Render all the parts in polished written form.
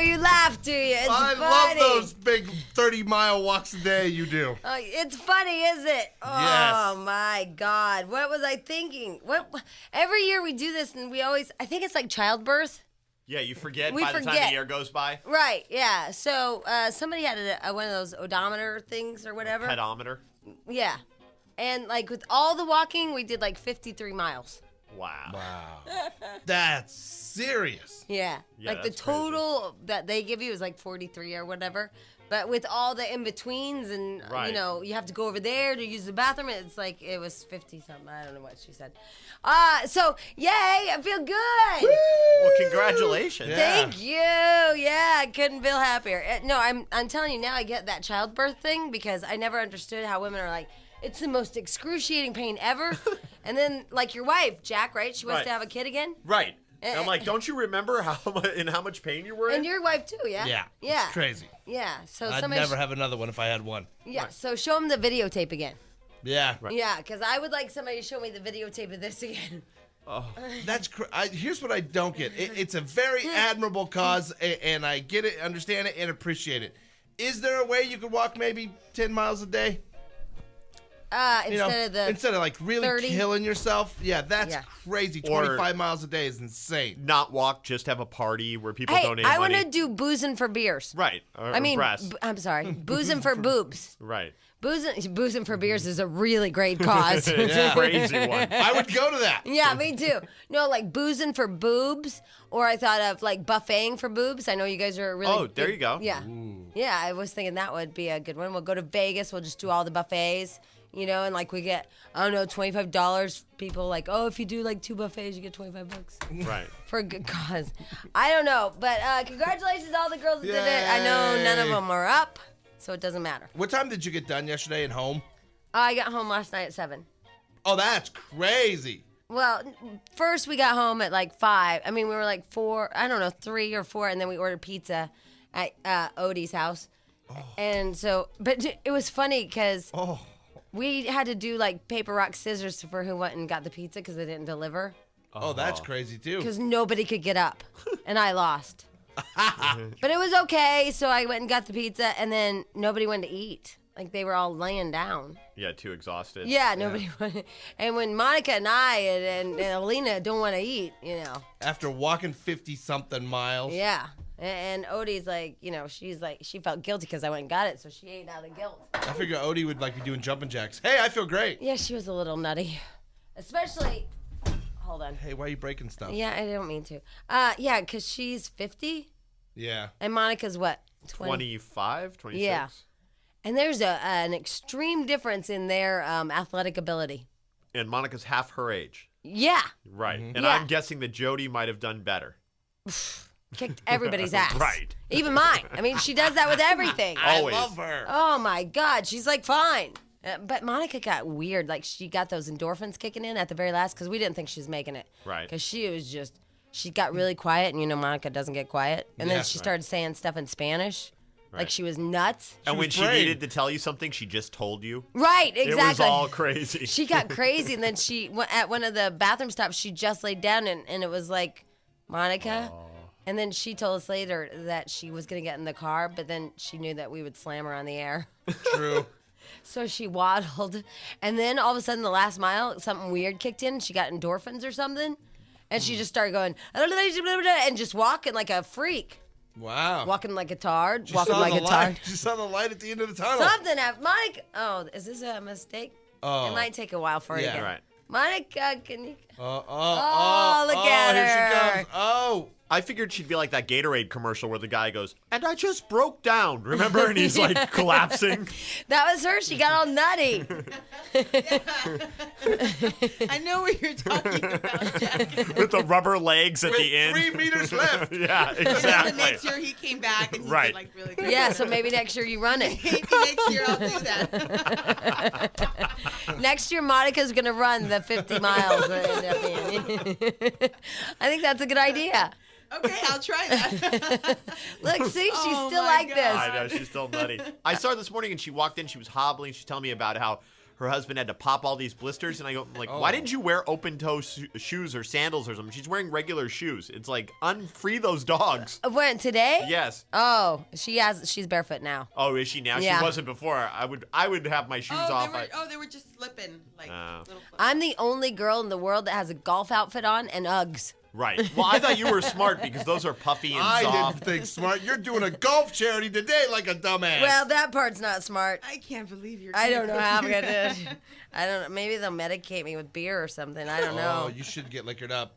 you laugh, do you? It's I funny. love those big 30-mile walks a day you do. It's funny, is it? Oh, my God. What was I thinking? Every year we do this, and I think it's like childbirth. Yeah, you forget We by the time forget. the year goes by. Right, yeah. So somebody had one of those odometer things or whatever. Pedometer. Yeah. And, like, with all the walking, we did, like, 53 miles. Wow. That's serious. Yeah. Yeah, Like, the that's crazy. total that they give you is, like, 43 or whatever. But with all the in-betweens and, Right. you have to go over there to use the bathroom, it's like it was 50-something. I don't know what she said. So, yay, I feel good. Well, congratulations. Yeah. Thank you. Yeah, I couldn't feel happier. No, I'm telling you now, I get that childbirth thing because I never understood how women are like, it's the most excruciating pain ever. And then, like your wife, Jack, right? She wants Right. to have a kid again. Right. And I'm like, don't you remember how much pain you were in? And your wife too, yeah? Yeah. Yeah. It's crazy. Yeah. So I'd somebody never have another one if I had one. Yeah. So show him the videotape again. Yeah. Yeah, because I would like somebody to show me the videotape of this again. That's here's what I don't get. It's a very admirable cause, and I get it, understand it, and appreciate it. Is there a way you could walk maybe 10 miles a day? Instead of like really 30? killing yourself. Yeah, that's Yeah. crazy. Or- 25 miles a day is insane. Not walk, just have a party where people Hey, donate I money. want to do boozing for beers. Right. I mean, breasts. I'm sorry, boozing for boobs. Right. Boozing for beers is a really great cause. It's a crazy one. I would go to that. Yeah, me too. No, like boozing for boobs, or I thought of like buffeting for boobs. I know you guys are really. Oh, there big- you go. Yeah, yeah. I was thinking that would be a good one. We'll go to Vegas. We'll just do all the buffets, and like we get $25. People like, oh, if you do like 2 buffets, you get $25 Right. for a good cause. I don't know, but congratulations to all the girls that did it. I know none of them are up, so it doesn't matter. What time did you get done yesterday and home? I got home last night at 7. Oh, that's crazy. Well, first we got home at like 5. I mean, we were like 4, 3 or 4, and then we ordered pizza at Odie's house. And so, but it was funny because we had to do like paper, rock, scissors for who went and got the pizza because they didn't deliver. Oh, that's crazy too. Because nobody could get up, and I lost. But it was okay, so I went and got the pizza, and then nobody wanted to eat. Like, they were all laying down. Yeah, too exhausted. Yeah, nobody wanted. And when Monica and I and Alina don't want to eat, After walking 50-something miles. Yeah. And Odie's like, she's like, she felt guilty because I went and got it, so she ate out of guilt. I figure Odie would like be doing jumping jacks. Hey, I feel great. Yeah, she was a little nutty. Especially, hold on. Hey, why are you breaking stuff? Yeah, I don't mean to. Yeah, because she's 50, Yeah. and Monica's what? 25, 26? Yeah. And there's an extreme difference in their athletic ability. And Monica's half her age. Yeah. Right. And Yeah. I'm guessing that Jody might have done better. Kicked everybody's ass. Right. Even mine. I mean, she does that with everything. Always. I love her. Oh, my God. She's, like, fine. But Monica got weird. Like, she got those endorphins kicking in at the very last because we didn't think she was making it. Right. Because she was just, she got really quiet, and Monica doesn't get quiet. And then she started saying stuff in Spanish. Like Right. she was nuts. And when was she brave. needed to tell you something, she just told you. Right, exactly. It was all crazy. She got crazy, and then at one of the bathroom stops, she just laid down, and it was like, Monica. And then she told us later that she was going to get in the car, but then she knew that we would slam her on the air. True. So she waddled. And then all of a sudden, the last mile, something weird kicked in. She got endorphins or something. And she just started going, and just walking like a freak. Wow. Walking like a tard. She Walking saw like the a light. tard. She saw the light at the end of the tunnel. Something happened. Monica. Oh, is this a mistake? Oh. It might take a while for her to Yeah. get. Right. Monica, can you? Oh, look at here her. she comes. Oh. I figured she'd be like that Gatorade commercial where the guy goes, and I just broke down, remember? And he's like collapsing. That was her. She got all nutty. I know what you're talking about, Jack. With the rubber legs at With the end. 3 meters left. Yeah, And then the exactly. next year he came back and he Right. did like really good. Yeah, so maybe next year you run it. Maybe next year I'll do that. Next year, Monica's going to run the 50 miles. That end up being. I think that's a good idea. Okay, I'll try that. Look, see, she's Oh still my like God. this. I know, she's still nutty. I saw her this morning and she walked in, she was hobbling. She's telling me about how her husband had to pop all these blisters, and I go, like, why didn't you wear open-toe shoes or sandals or something? She's wearing regular shoes. It's like, unfree those dogs. When today? Yes. Oh, she's barefoot now. Oh, is she now? Yeah. She wasn't before. I would have my shoes off. They were just slipping. Like, little foot. I'm the only girl in the world that has a golf outfit on and Uggs. Right. Well, I thought you were smart because those are puffy and I soft. didn't think smart. You're doing a golf charity today like a dumbass. Well, that part's not smart. I can't believe you're. I don't know how I'm gonna. I don't know. Maybe they'll medicate me with beer or something. I don't know. Oh, you should get liquored up.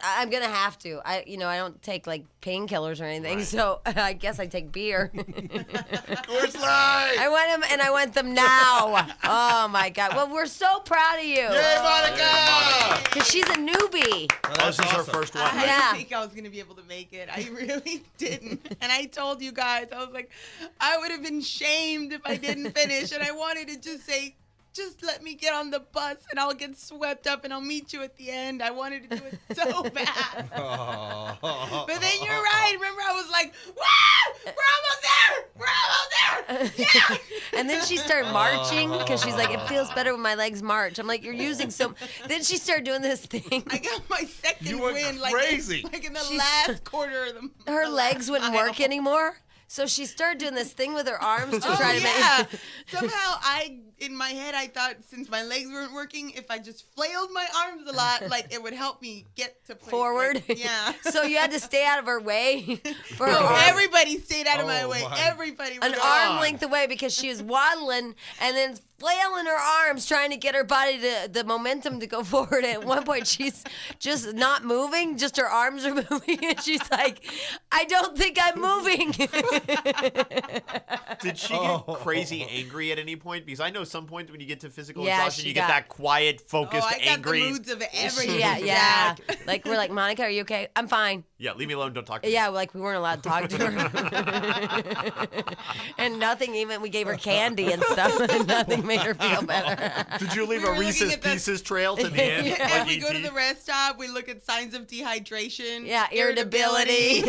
I'm gonna have to. I don't take like painkillers or anything, so I guess I take beer. Coors Light. I want them, and I want them now. Oh my God! Well, we're so proud of you. Yay, Monica! Because she's a newbie. Oh, This is her awesome. first one. I Yeah. didn't think I was going to be able to make it. I really didn't. And I told you guys, I was like, I would have been shamed if I didn't finish. And I wanted to just say, just let me get on the bus and I'll get swept up and I'll meet you at the end. I wanted to do it so bad. But then you're right. Remember, I was like, woo! We're almost there! We're almost there! Yeah! And then she started marching because she's like, it feels better when my legs march. I'm like, you're using so. Then she started doing this thing. I got my second You went win crazy. like in the last quarter of the Her legs wouldn't work anymore. So she started doing this thing with her arms to try to yeah. make. Somehow in my head, I thought since my legs weren't working, if I just flailed my arms a lot, like it would help me get to place. Forward. Like, yeah. So you had to stay out of her way for her No, arm, everybody stayed out of my Oh, way. my Everybody was an like, arm length away because she was waddling and then flailing her arms trying to get her body to the momentum to go forward. At one point, she's just not moving, just her arms are moving, and she's like, "I don't think I'm moving." Did she get crazy angry at any point? Because I know some points when you get to physical Yeah, exhaustion, she you get got- that quiet, focused, I got angry. the moods of every Yeah. Like we're like, Monica, are you okay? I'm fine. Yeah, leave me alone. Don't talk to me. Yeah, like we weren't allowed to talk to her. And nothing, even we gave her candy and stuff, and nothing made her feel better. Did you leave We a were looking Reese's at the- Pieces trail to the end? Yeah. Yeah, Like we go to E.T.? the rest stop. We look at signs of dehydration. Yeah, irritability.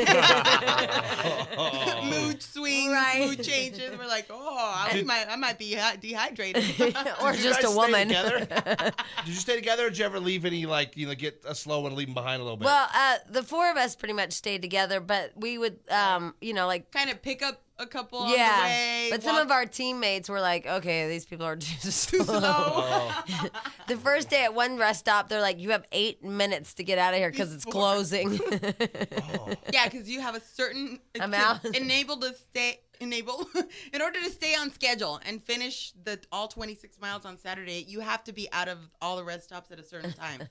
Mood swings, Right. mood changes. We're like, I might be dehydrated. Or Did you just guys a stay woman. together? Did you stay together, or did you ever leave any, like, get a slow one and leave them behind a little bit? Well, the four of us pretty much stayed together, but we would, like, Kind of pick up a couple on yeah. the way. But some walk of our teammates were like, okay, these people are too slow. slow. The first day at one rest stop, they're like, you have 8 minutes to get out of here because it's Before. closing. Yeah, because you have a certain Amount. Enable in order to stay on schedule and finish all 26 miles on Saturday, you have to be out of all the rest stops at a certain time.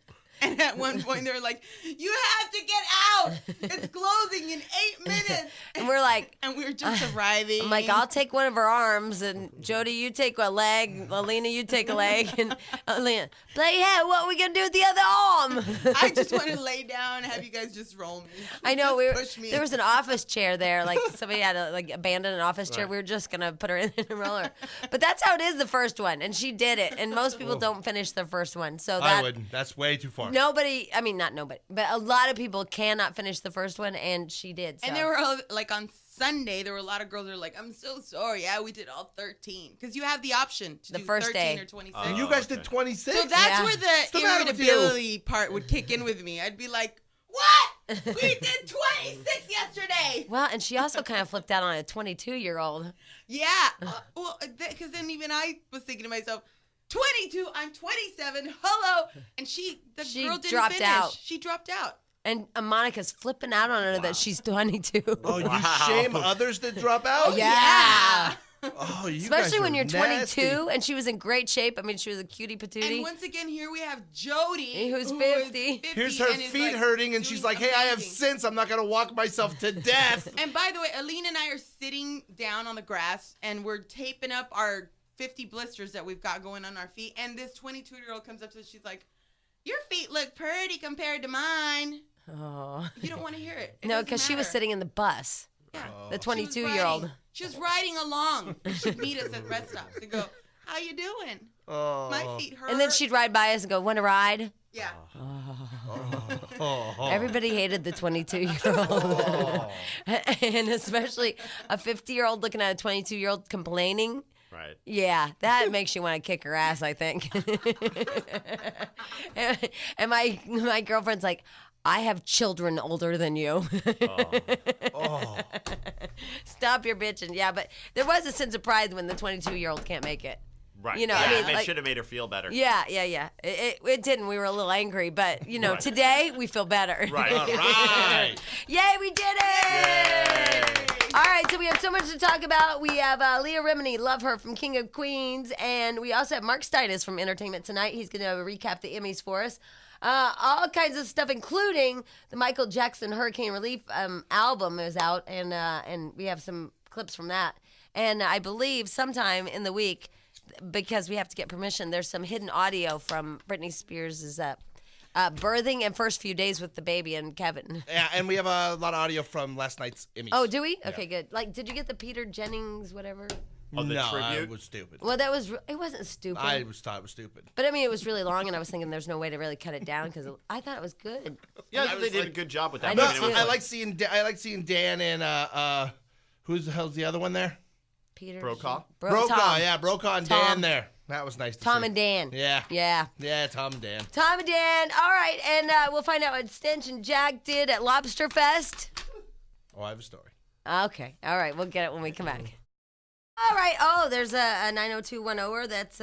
And at one point they were like, "You have to get out! It's closing in 8 minutes." And we're like, And we were just arriving. I'm like, I'll take one of her arms, and Jody, you take a leg, Alina, you take a leg, and Alina, but yeah, what are we gonna do with the other arm? I just want to lay down and have you guys just roll me. I know Just push me. there was an office chair there, like somebody had to abandon an office chair. We were just gonna put her in and roll her, but that's how it is the first one, and she did it. And most people don't finish their first one, so that I wouldn't. That's way too far. nobody. I mean, not nobody, but a lot of people cannot finish the first one, and she did. So. And there were like on Sunday, there were a lot of girls that were like, "I'm so sorry. Yeah, we did all 13 because you have the option to The do first 13 day. or 26." And you guys did 26. So that's Yeah. where What's the the matter with you? irritability part would kick in with me. I'd be like, "What? We did 26 yesterday." Well, and she also kind of flipped out on a 22-year-old. Yeah. Well, because then even I was thinking to myself, 22. I'm 27. Hello. And the She girl didn't dropped finish. out. She dropped out. And Monica's flipping out on her that she's 22. Oh, you shame others that drop out? Yeah. Oh, you Especially guys when are you're 22 nasty. and she was in great shape. I mean, she was a cutie patootie. And once again, here we have Jody, Who's who 50. is 50 Here's her and is, feet like, hurting, and she's doing like, hey, I have amazing. sense. I'm not going to walk myself to death. And by the way, Aline and I are sitting down on the grass, and we're taping up our 50 blisters that we've got going on our feet. And this 22-year-old comes up to us. She's like, your feet look pretty compared to mine. Oh. You don't want to hear it. It No, doesn't because she was matter. sitting in the bus. Yeah. The She was 22-year-old. riding. She was riding along. She'd meet us at rest stops and go, how you doing? Oh. My feet hurt. And then she'd ride by us and go, want to ride? Yeah. Oh. Everybody hated the 22-year-old. Oh. And especially a 50-year-old looking at a 22-year-old complaining. Right. Yeah, that makes you want to kick her ass, I think. and my girlfriend's like, I have children older than you. Oh. Stop your bitching. Yeah, but there was a sense of pride when the 22-year-old can't make it. Right. You know, yeah, I mean, they like- should have made her feel better. Yeah. It didn't. We were a little angry, but Right. today we feel better. Right. All right. Yay, we did it! All right, so we have so much to talk about. We have Leah Remini, love her, from King of Queens, and we also have Mark Steines from Entertainment Tonight. He's going to recap the Emmys for us. All kinds of stuff, including the Michael Jackson Hurricane Relief album is out, and we have some clips from that. And I believe sometime in the week, because we have to get permission, there's some hidden audio from Britney Spears' birthing and first few days with the baby and Kevin. Yeah, and we have a lot of audio from last night's Emmys. Oh, do we? Okay, good. Like, did you get the Peter Jennings, whatever? Oh, the no, I tribute? was stupid. Well, it wasn't stupid. I thought it was stupid. But I mean, it was really long, and I was thinking there's no way to really cut it down because I thought it was good. Yeah, I they was did a like- good job with I that. did I mean, it was too. I like seeing Dan and who's the hell's the other one there? Peter Brokaw? Brokaw, Tom. yeah, Brokaw and Tom. Dan there. That was nice to Tom see. and Dan. Yeah. Yeah. Tom and Dan. Tom and Dan. All right, and we'll find out what Stench and Jack did at Lobster Fest. Oh, I have a story. Okay. All right, we'll get it when we come back. All right. Oh, there's a 90210er that's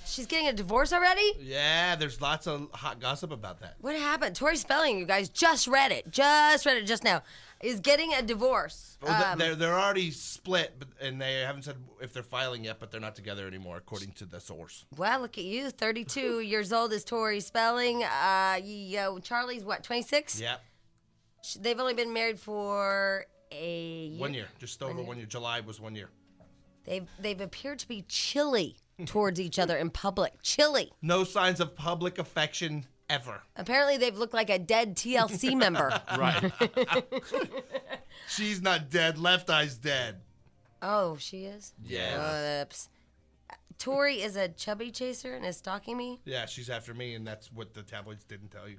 she's getting a divorce already? Yeah, there's lots of hot gossip about that. What happened? Tori Spelling, you guys just read it just now. Is getting a divorce. Well, they're already split, and they haven't said if they're filing yet, but they're not together anymore, according to the source. Well, look at you. 32 years old is Tori Spelling. Charlie's what, 26? Yeah, They've only been married for a year. 1 year, just over 1 year. July was 1 year. They've appeared to be chilly towards each other in public. Chilly. No signs of public affection ever. Apparently, they've looked like a dead TLC member. Right. She's not dead. Left Eye's dead. Oh, she is? Yeah. Oops. Tori is a chubby chaser and is stalking me. Yeah, she's after me, and that's what the tabloids didn't tell you.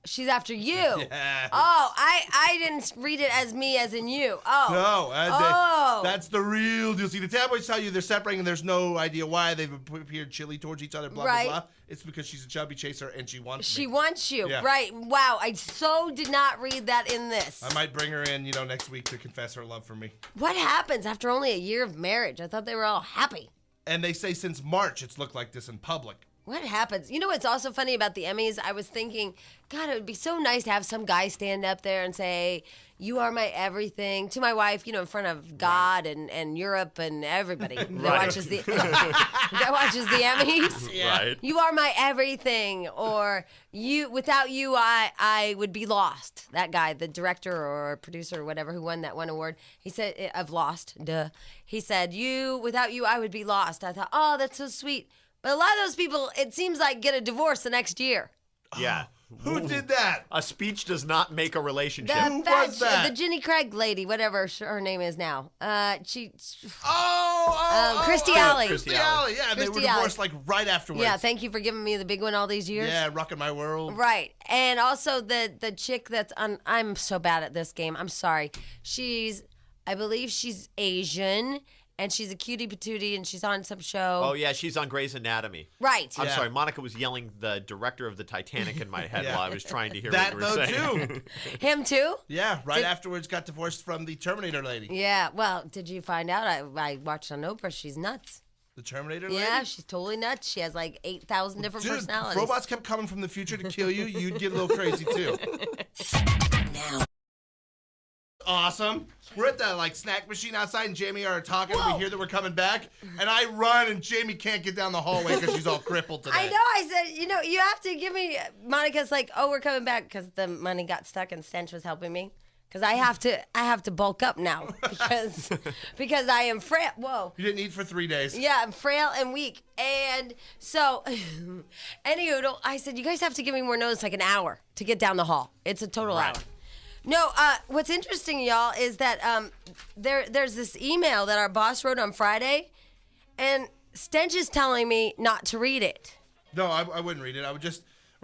She's after you. Yeah. Oh, I didn't read it as me as in you. Oh. No, Oh. that's the real deal. See, the tabloids tell you they're separating and there's no idea why. They've appeared chilly towards each other, blah, Right. blah, blah. It's because she's a chubby chaser and she wants She me. wants you. Yeah. Right. Wow. I so did not read that in this. I might bring her in, next week to confess her love for me. What happens after only a year of marriage? I thought they were all happy. And they say since March it's looked like this in public. What happens? You know what's also funny about the Emmys? I was thinking, God, it would be so nice to have some guy stand up there and say, "You are my everything," to my wife, in front of God and Europe and everybody that watches the Emmys. Right. You are my everything, or without you, I would be lost. That guy, the director or producer or whatever who won that one award, he said, of Lost, duh. He said, without you, I would be lost. I thought, oh, that's so sweet. But a lot of those people, it seems like, get a divorce the next year. Yeah. Who did that? A speech does not make a relationship. Who was that? The Jenny Craig lady, whatever her name is now. Christy Christy Alley. Christy Alley. Yeah, and they were Christy Alley. divorced like right afterwards. Yeah, thank you for giving me the big one all these years. Yeah, rocking my world. Right. And also the chick that's on, I'm so bad at this game. I'm sorry. I believe she's Asian. And she's a cutie patootie, and she's on some show. Oh, yeah, she's on Grey's Anatomy. Right. I'm Yeah. sorry, Monica was yelling the director of the Titanic in my head Yeah. while I was trying to hear That what you were though saying. too. Him too? Yeah, right afterwards got divorced from the Terminator lady. Yeah. Well, did you find out? I watched on Oprah. She's nuts. The Terminator lady? Yeah, she's totally nuts. She has like 8,000 different Dude, personalities. if robots kept coming from the future to kill you, you'd get a little crazy too. Awesome. We're at the snack machine outside, and Jamie are talking, and Whoa. we hear that we're coming back, and I run, and Jamie can't get down the hallway because she's all crippled today. I know. I said, you have to give me. Monica's like, oh, we're coming back because the money got stuck, and Stench was helping me. Because I have to bulk up now because I am frail. Whoa. You didn't eat for 3 days. Yeah, I'm frail and weak. And so, anywho, I said, you guys have to give me more notice, like an hour to get down the hall. It's a total Right. hour. No, what's interesting, y'all, is that there's this email that our boss wrote on Friday, and Stench is telling me not to read it. No, I wouldn't read it. We're going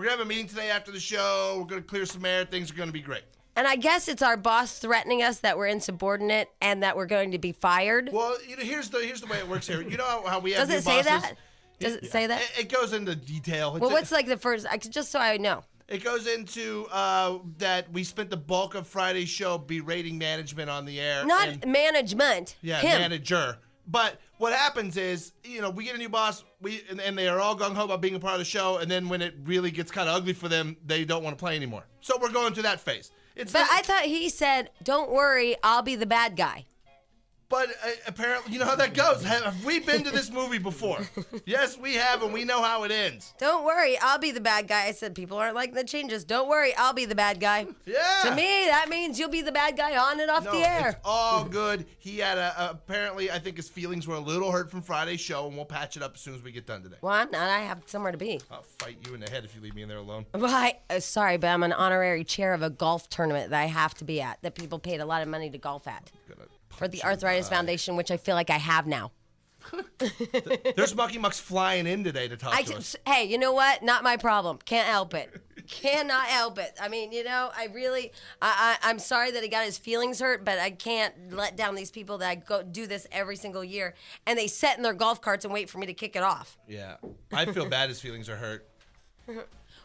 to have a meeting today after the show. We're going to clear some air. Things are going to be great. And I guess it's our boss threatening us that we're insubordinate and that we're going to be fired. Well, here's the way it works here. You know how we have Does it new say bosses? that? Does it say that? It goes into detail. Well, what's like the first, just so I know. It goes into that we spent the bulk of Friday's show berating management on the air. Not management. Yeah, him. manager. But what happens is, we get a new boss, and they are all gung-ho about being a part of the show, and then when it really gets kind of ugly for them, they don't want to play anymore. So we're going through that phase. But I thought he said, don't worry, I'll be the bad guy. But apparently, you know how that goes. Have we been to this movie before? Yes, we have, and we know how it ends. Don't worry, I'll be the bad guy. I said, people aren't liking the changes. Don't worry, I'll be the bad guy. Yeah. To me, that means you'll be the bad guy on and off the air. It's all good. He had apparently, I think his feelings were a little hurt from Friday's show, and we'll patch it up as soon as we get done today. Well, I'm not. I have somewhere to be. I'll fight you in the head if you leave me in there alone. Well, sorry, but I'm an honorary chair of a golf tournament that I have to be at, that people paid a lot of money to golf at. For the Arthritis Foundation, which I feel like I have now. There's Mucky Mucks flying in today to talk to us. Hey, you know what? Not my problem. Can't help it. Cannot help it. I mean, I'm sorry that he got his feelings hurt, but I can't let down these people that go do this every single year, and they sit in their golf carts and wait for me to kick it off. Yeah. I feel bad his feelings are hurt.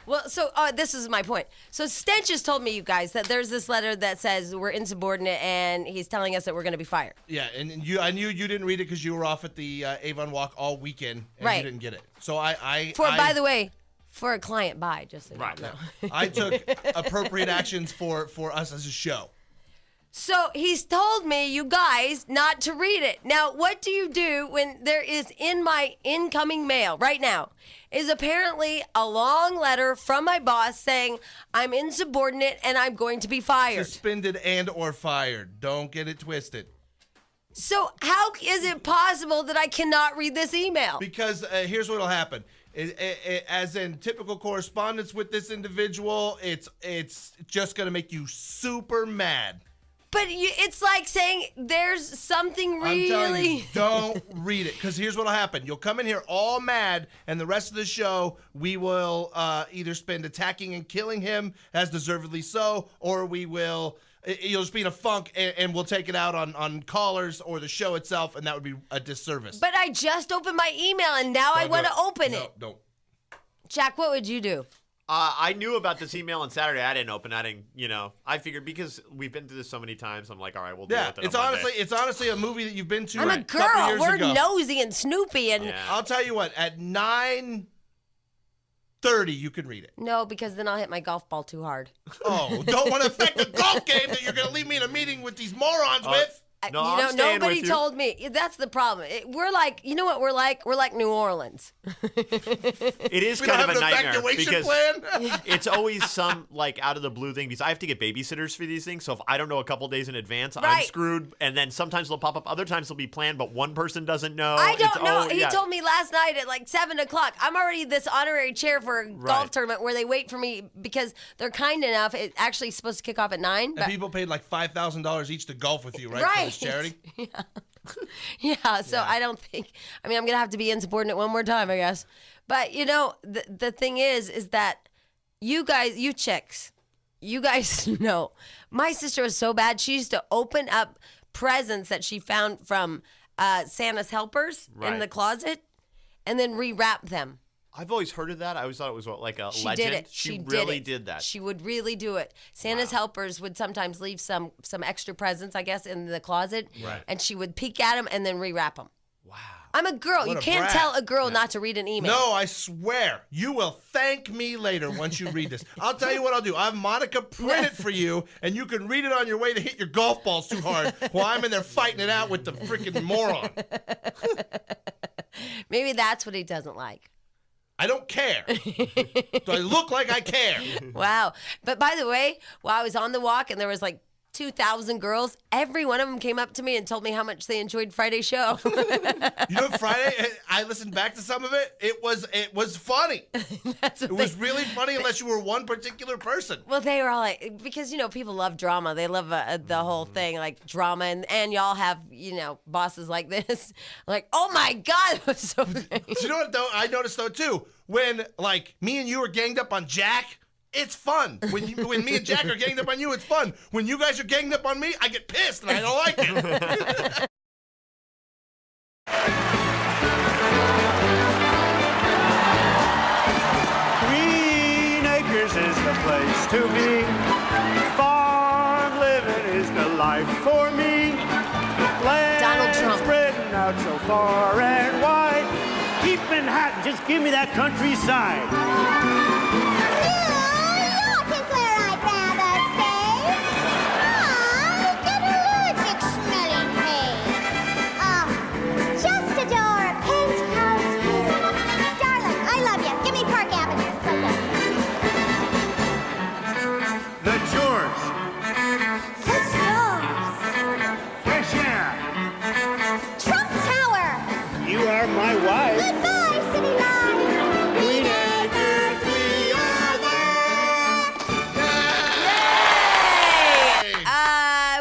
Well, so this is my point. So Stench has told me, you guys, that there's this letter that says we're insubordinate, and he's telling us that we're going to be fired. Yeah, and I knew you didn't read it because you were off at the Avon Walk all weekend, and right. you didn't get it. So by the way, for a client buy, just so you Right. know. I took appropriate actions for us as a show. So he's told me, you guys, not to read it. Now, what do you do when there is in my incoming mail right now is apparently a long letter from my boss saying I'm insubordinate and I'm going to be fired. Suspended and or fired. Don't get it twisted. So how is it possible that I cannot read this email? Because here's what'll happen. As in typical correspondence with this individual, it's just going to make you super mad. But it's like saying there's something really... I'm telling you, don't read it. Because here's what'll happen. You'll come in here all mad, and the rest of the show, we will either spend attacking and killing him, as deservedly so, or you'll just be in a funk, and we'll take it out on callers or the show itself, and that would be a disservice. But I just opened my email, and now I want to open it. No, don't. Jack, what would you do? I knew about this email on Saturday. I didn't open. I figured because we've been through this so many times. I'm like, all right, we'll deal with it. It's honestly a movie that you've been to. I'm a couple girl. years We're ago. nosy and snoopy, and I'll tell you what. At 9:30, you can read it. no, because then I'll hit my golf ball too hard. Oh, don't want to affect the golf game that you're going to leave me in a meeting with these morons with. No, I'm staying nobody with you. told me. That's the problem. We're like, you know what we're like? We're like New Orleans. It is We don't kind have of a an nightmare evacuation because plan. it's always some like out of the blue thing because I have to get babysitters for these things. So if I don't know a couple days in advance, I'm Right. screwed. And then sometimes they'll pop up. Other times they'll be planned, but one person doesn't know. I don't It's know. all- He yeah. told me last night at like 7 o'clock. I'm already this honorary chair for a golf Right. tournament where they wait for me because they're kind enough. It's actually supposed to kick off at 9. And But people paid like $5,000 each to golf with you, right? For Right. this charity. yeah, so I don't think. I mean, I'm gonna have to be insubordinate one more time, I guess. But the thing is that you guys, you chicks, you guys know my sister was so bad. She used to open up presents that she found from Santa's helpers in Right. the closet, and then rewrap them. I've always heard of that. I always thought it was like a She legend. did it. She did really it. did that. She would really do it. Santa's helpers would sometimes leave some extra presents, I guess, in the closet, Right. and she would peek at them and then rewrap them. Wow. I'm a girl. What You a can't brat. tell a girl not to read an email. No, I swear. You will thank me later once you read this. I'll tell you what I'll do. I'll have Monica print it for you, and you can read it on your way to hit your golf balls too hard while I'm in there fighting it out with the freaking moron. Maybe that's what he doesn't like. I don't care. Do I look like I care? Wow. But by the way, while I was on the walk and there was like 2,000 girls, every one of them came up to me and told me how much they enjoyed Friday's show. You know, Friday, I listened back to some of it. It was funny. That's what It was really funny unless you were one particular person. Well, they were all like, because, people love drama. They love the whole thing, like drama. And y'all have, bosses like this. Like, oh my God, it was so great. You know what, though? I noticed, though, too, when, like, me and you were ganged up on Jack, It's fun. When me and Jack are ganged up on you, it's fun. When you guys are ganged up on me, I get pissed and I don't like it. Green Acres is the place to be. Farm living is the life for me. Donald Trump. Land spreading out so far and wide. Keep Manhattan, just give me that countryside. The chores. Fresh air. Trump Tower! You are my wife. Goodbye, City Line! Green Acres, we are there.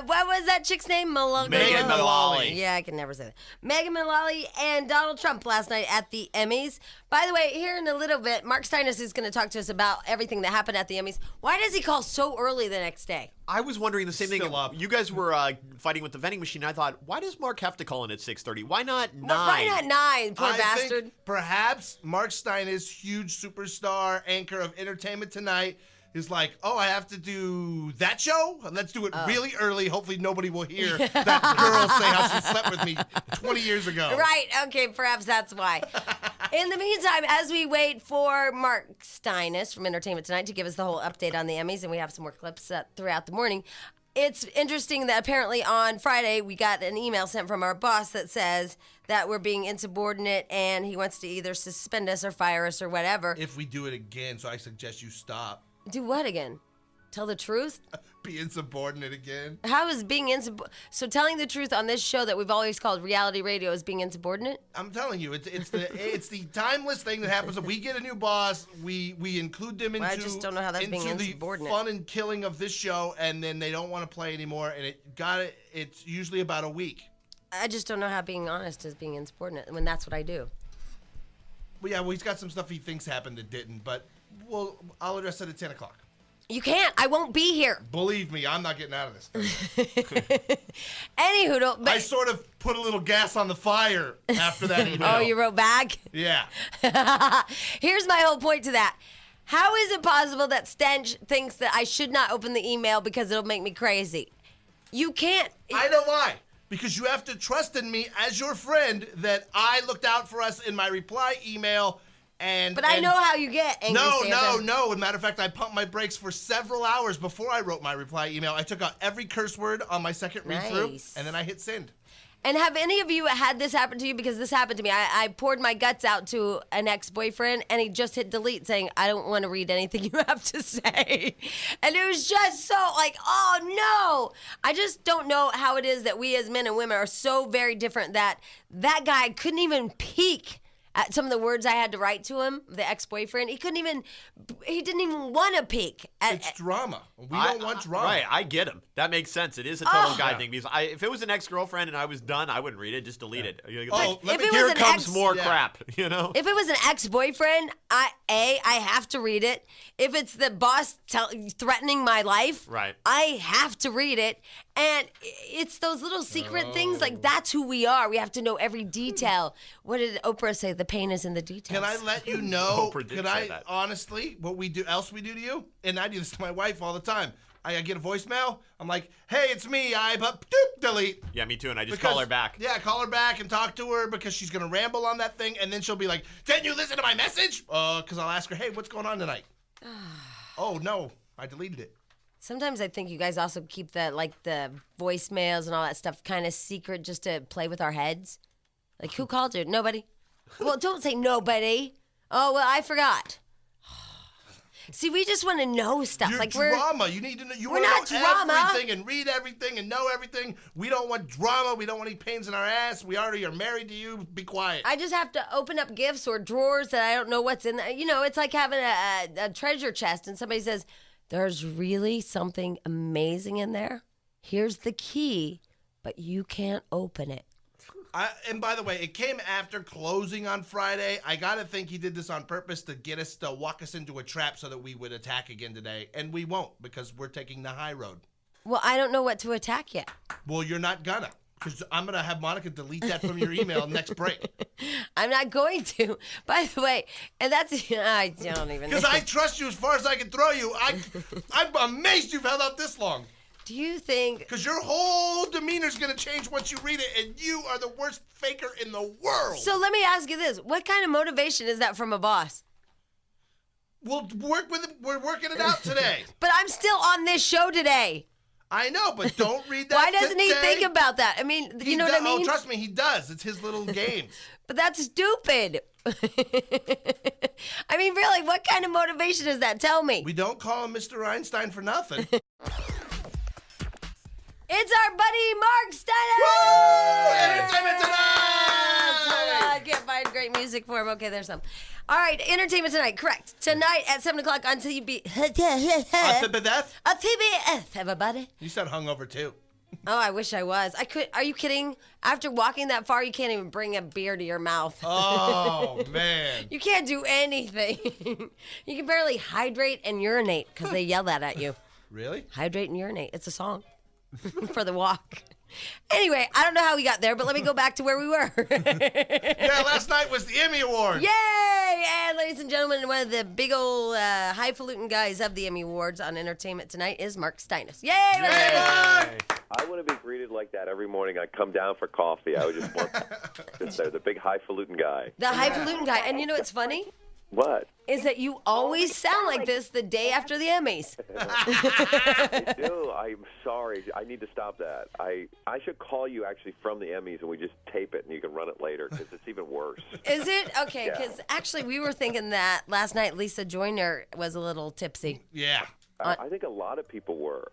What was that chick's name? Megan Mullally. Yeah, I can never say that. Megan Mullally and Donald Trump last night at the Emmys. By the way, here in a little bit, Mark Steines is going to talk to us about everything that happened at the Emmys. Why does he call so early the next day? I was wondering the same thing. Still up. You guys were fighting with the vending machine. I thought, why does Mark have to call in at 6:30? Why not 9? Why not 9, poor I bastard? think perhaps Mark Steines, huge superstar, anchor of Entertainment Tonight, is like, oh, I have to do that show? Let's do it really early. Hopefully nobody will hear that girl say how she slept with me 20 years ago. Right, okay, perhaps that's why. In the meantime, as we wait for Mark Steines from Entertainment Tonight to give us the whole update on the Emmys, and we have some more clips throughout the morning, it's interesting that apparently on Friday we got an email sent from our boss that says that we're being insubordinate and he wants to either suspend us or fire us or whatever. If we do it again, so I suggest you stop. Do what again? Tell the truth? Be insubordinate again. How is being insubordinate? So telling the truth on this show that we've always called reality radio is being insubordinate? I'm telling you, it's the timeless thing that happens. We get a new boss, we include them into, I just don't know how that's being into the insubordinate. fun and killing of this show, and then they don't want to play anymore, and it's usually about a week. I just don't know how being honest is being insubordinate when that's what I do. Well, yeah, he's got some stuff he thinks happened that didn't, but I'll address it at 10 o'clock. You can't. I won't be here. Believe me, I'm not getting out of this. Anywho, I sort of put a little gas on the fire after that email. Oh, you wrote back? Yeah. Here's my whole point to that. How is it possible that Stench thinks that I should not open the email because it'll make me crazy? You can't. I know why. Because you have to trust in me as your friend that I looked out for us in my reply email. But I know how you get angry, Santa. No. As a matter of fact, I pumped my brakes for several hours before I wrote my reply email. I took out every curse word on my second read-through, Nice. and then I hit send. And have any of you had this happen to you? Because this happened to me. I poured my guts out to an ex-boyfriend, and he just hit delete saying, I don't want to read anything you have to say. And it was just so like, oh, no. I just don't know how it is that we as men and women are so very different that guy couldn't even peek at some of the words I had to write to him, the ex-boyfriend. He didn't even want to peek. It's drama. We don't want drama. Right, I get him. That makes sense. It is a total guy Yeah. thing. Because if it was an ex-girlfriend and I was done, I wouldn't read it. Just delete it. Oh, let me- if it Here was an comes ex- more Yeah. crap, you know? If it was an ex-boyfriend, I have to read it. If it's the boss threatening my life, Right. I have to read it. And it's those little secret things, like that's who we are. We have to know every detail. What did Oprah say? The pain is in the details. Can I let you know? Oprah did Can say I that. honestly what we do else we do to you? And I do this to my wife all the time. I get a voicemail. I'm like, hey, it's me. Delete. Yeah, me too. And I just Because- call her back. Yeah, call her back and talk to her because she's gonna ramble on that thing, and then she'll be like, "Didn't you listen to my message?" Because I'll ask her, "Hey, what's going on tonight?" Oh no, I deleted it. Sometimes I think you guys also keep the voicemails and all that stuff kind of secret just to play with our heads. Like, who called you? Nobody. Well, don't say nobody. Oh, well, I forgot. See, we just want to know stuff. You're Like drama. You need to know. You we're want to not know drama. everything and read everything and know everything. We don't want drama. We don't want any pains in our ass. We already are married to you. Be quiet. I just have to open up gifts or drawers that I don't know what's in there. You know, it's like having a treasure chest and somebody says, there's really something amazing in there. Here's the key, but you can't open it. And by the way, it came after closing on Friday. I gotta think he did this on purpose to get us to walk us into a trap so that we would attack again today, and we won't because we're taking the high road. Well, I don't know what to attack yet. Well, you're not gonna, because I'm gonna have Monica delete that from your email next break. I'm not going to. By the way, and that's I don't even. Because I trust you as far as I can throw you. I'm amazed you've held out this long. Do you think? Because your whole demeanor's going to change once you read it, and you are the worst faker in the world. So let me ask you this. What kind of motivation is that from a boss? We'll work with it. We're working it out today. But I'm still on this show today. I know, but don't read that. Why doesn't he today. think about that? I mean, you know what I mean? Oh, trust me, he does. It's his little games. But that's stupid. I mean, really, what kind of motivation is that? Tell me. We don't call him Mr. Einstein for nothing. It's our buddy Mark Steines! Entertainment Tonight! I can't find great music for him. Okay, there's some. All right, Entertainment Tonight, correct. Tonight at 7 o'clock on TB. TBS, everybody. You sound hungover, too. Oh, I wish I was. I could. Are you kidding? After walking that far, you can't even bring a beer to your mouth. Oh, man. You can't do anything. You can barely hydrate and urinate because they yell that at you. Really? Hydrate and urinate. It's a song for the walk. Anyway, I don't know how we got there, but let me go back to where we were. Yeah, last night was the Emmy Awards. Yay! And ladies and gentlemen, one of the big old highfalutin guys of the Emmy Awards on Entertainment Tonight is Mark Steines. Yay! Hey, Mark! I want to be greeted like that every morning. I come down for coffee. I would just want to say the big highfalutin guy. The highfalutin guy. And you know what's funny? What? Is that you always sound like this the day after the Emmys. I do. I'm sorry. I need to stop that. I should call you actually from the Emmys and we just tape it and you can run it later because it's even worse. Is it? Okay, Yeah. because actually we were thinking that last night Lisa Joyner was a little tipsy. Yeah. I think a lot of people were.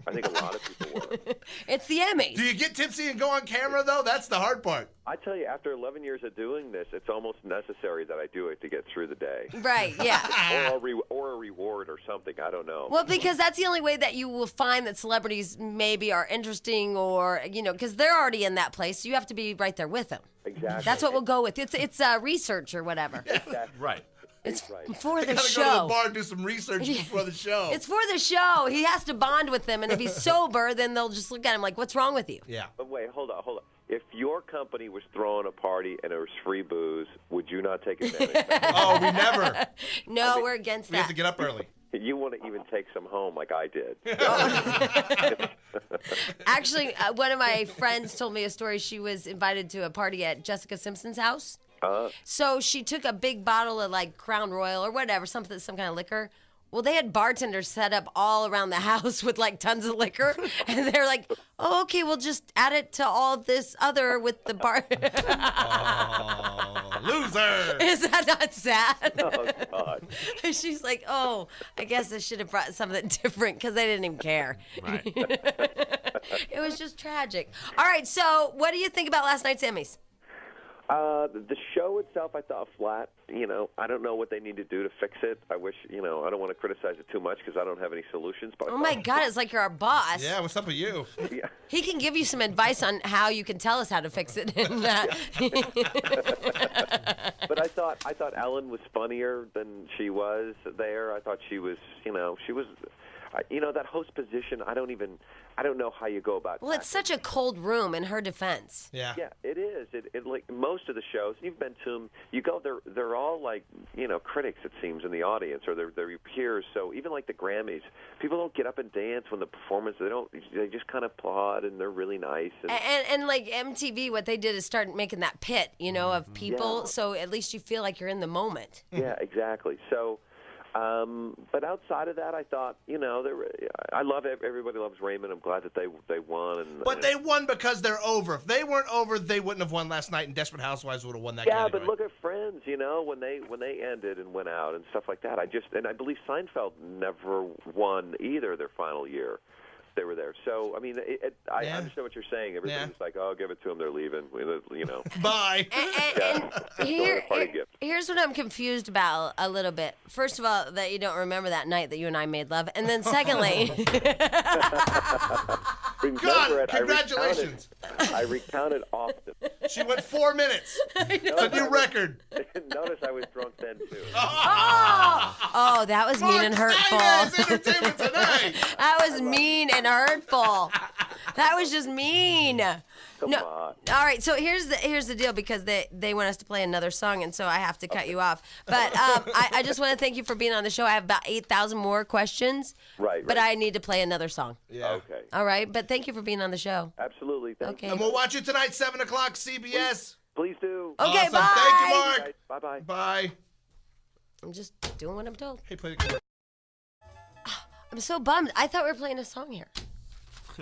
It's the Emmys. Do you get tipsy and go on camera, though? That's the hard part. I tell you, after 11 years of doing this, it's almost necessary that I do it to get through the day. Right, yeah. or a reward or something. I don't know. Well, because that's the only way that you will find that celebrities maybe are interesting or, because they're already in that place. So you have to be right there with them. Exactly. That's what we'll go with. It's research or whatever. Right. It's right. for I the gotta show. go to the bar and do some research before the show. It's for the show. He has to bond with them. And if he's sober, then they'll just look at him like, what's wrong with you? Yeah. But wait, hold on. If your company was throwing a party and there was free booze, would you not take advantage of that? Oh, we never. No, we're against We have that. to get up early. You want to even take some home like I did. Actually, one of my friends told me a story. She was invited to a party at Jessica Simpson's house. So she took a big bottle of like Crown Royal or whatever, some kind of liquor. Well, they had bartenders set up all around the house with like tons of liquor. And they're like, oh, okay, we'll just add it to all this other with the bar. Oh, loser. Is that not sad? Oh, God. She's like, oh, I guess I should have brought something different because they didn't even care. Right. It was just tragic. All right, so what do you think about last night's Emmys? The show itself, I thought flat. I don't know what they need to do to fix it. I wish, I don't want to criticize it too much because I don't have any solutions. But Oh, my God, it's like you're our boss. Yeah, what's up with you? Yeah. He can give you some advice on how you can tell us how to fix it. But I thought Ellen was funnier than she was there. I thought she was, that host position. I don't know how you go about. Well, it's such a cold room in her defense. Yeah. Yeah, it is. It like most of the shows you've been to them, you go. They're all like critics. It seems in the audience or they're your peers. So even like the Grammys, people don't get up and dance when the performance. They just kind of applaud and they're really nice. And like MTV, what they did is start making that pit, of people. Yeah. So at least you feel like you're in the moment. Yeah, exactly. So. But outside of that, I thought, I love everybody loves Raymond. I'm glad that they won. But they won because they're over. If they weren't over, they wouldn't have won last night, and Desperate Housewives would have won that Yeah, game but anyway. look at Friends, when they ended and went out and stuff like that. I believe Seinfeld never won either their final year. they were there. So, I mean, I understand what you're saying. Everybody's like, oh, give it to them. They're leaving. You know. Bye. Here's what I'm confused about a little bit. First of all, that you don't remember that night that you and I made love. And then secondly... God, congratulations. I recounted often. She went 4 minutes. It's a new record. Notice I was drunk then, too. Oh, that was mean and hurtful. Entertainment Tonight. That was mean and hurtful. That was just mean. Come on. All right, so here's the deal, because they want us to play another song, and so I have to cut you off. But I just want to thank you for being on the show. I have about 8,000 more questions. Right. But I need to play another song. Yeah. Okay. All right, but thank you for being on the show. Absolutely. Thank you. And we'll watch it tonight, 7 o'clock, CBS. Please do. Okay, Awesome. bye. Thank you, Mark. Bye-bye. Bye. I'm just doing what I'm told. Hey, play the... I'm so bummed. I thought we were playing a song here.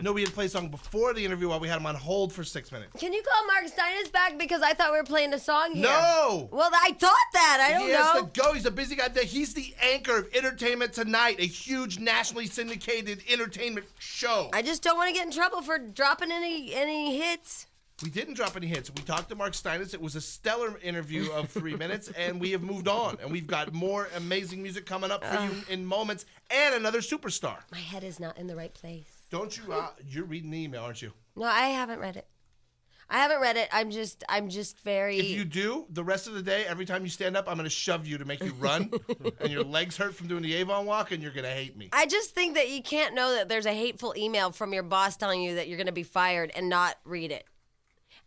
No, we had played a song before the interview while we had him on hold for 6 minutes. Can you call Mark Steines back, because I thought we were playing a song here? No! Well, I thought that. I don't He has know. to go. He's a busy guy. He's the anchor of Entertainment Tonight, a huge nationally syndicated entertainment show. I just don't want to get in trouble for dropping any hits. We didn't drop any hits. We talked to Mark Steines. It was a stellar interview of 3 minutes, and we have moved on. And we've got more amazing music coming up for you in moments, and another superstar. My head is not in the right place. Don't you? You're reading the email, aren't you? No, I haven't read it. I'm just very... If you do, the rest of the day, every time you stand up, I'm going to shove you to make you run, and your legs hurt from doing the Avon walk, and you're going to hate me. I just think that you can't know that there's a hateful email from your boss telling you that you're going to be fired and not read it.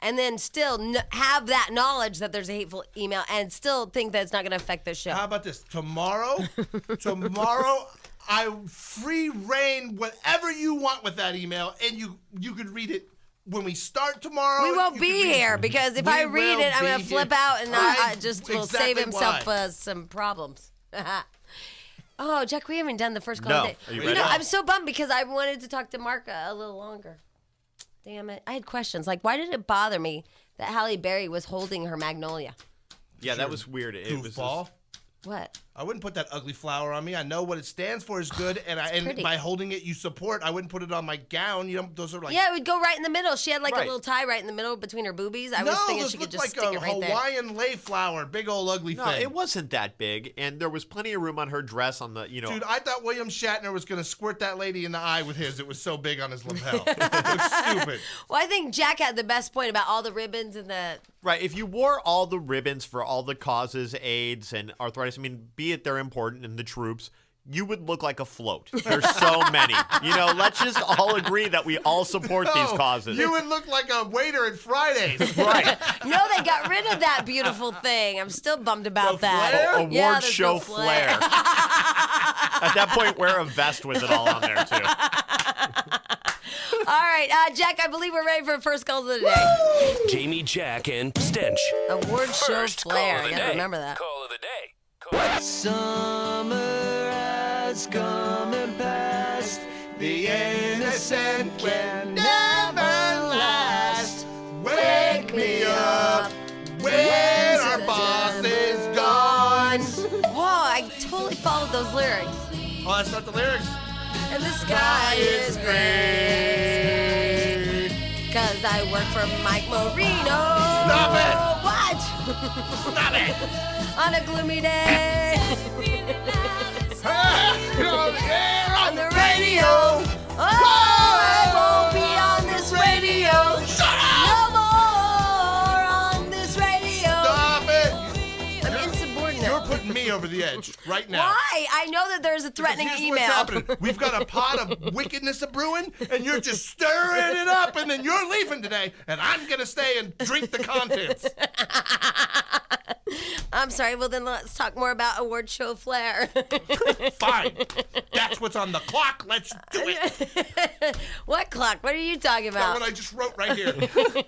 And then still have that knowledge that there's a hateful email and still think that it's not going to affect the show. How about this? Tomorrow, I free reign whatever you want with that email, and you could read it when we start tomorrow. We won't You be can read here, because if I read it, I'm going to flip out, and I just will save himself some problems. Oh, Jack, we haven't done the first call No. of the day. Are you ready? I'm so bummed, because I wanted to talk to Mark a little longer. Damn it. I had questions. Like, why did it bother me that Halle Berry was holding her magnolia? Yeah, that was weird. It was Goofball. What? I wouldn't put that ugly flower on me. I know what it stands for is good, and pretty. by holding it, you support. I wouldn't put it on my gown. You know, those are like... Yeah, it would go right in the middle. She had like a Right. little tie right in the middle between her boobies. I no, was thinking those she could look just like stick a it right there. Hawaiian lay flower, big old ugly No, thing. it wasn't that big, and there was plenty of room on her dress on the, Dude, I thought William Shatner was going to squirt that lady in the eye with his. It was so big on his lapel. It was stupid. Well, I think Jack had the best point about all the ribbons and the... Right, if you wore all the ribbons for all the causes, AIDS and arthritis, I mean, be it they're important in the troops, you would look like a float. There's so many. Let's just all agree that we all support these causes. You would look like a waiter at Fridays. Right. No, they got rid of that beautiful thing. I'm still bummed about The that. flare? Award Yeah, there's show no flare. At that point, wear a vest with it all on there, too. All right, Jack, I believe we're ready for the first calls of the day. Jamie, Jack, and Stench. Award show First flair. call of I the gotta day. remember that. Call of the day. Summer has come and passed. The innocent can never last. Wake me up when our boss is gone. Whoa, I totally followed those lyrics. Oh, that's not the lyrics. And the sky is gray. Cause I work for Mike Marino. Stop it! What? Stop it! On a gloomy day. On the radio. Oh, I won't be on this radio. Shut up! No more on this radio. Stop it! I'm insubordinate. You're putting me over the edge right now. Why? I know that there's a threatening Here's email. what's happening. We've got a pot of wickedness a brewing, and you're just stirring it up, and then you're leaving today, and I'm going to stay and drink the contents. I'm sorry. Well, then let's talk more about award show flair. Fine. That's what's on the clock. Let's do it. What clock? What are you talking That's about? what I just wrote right here.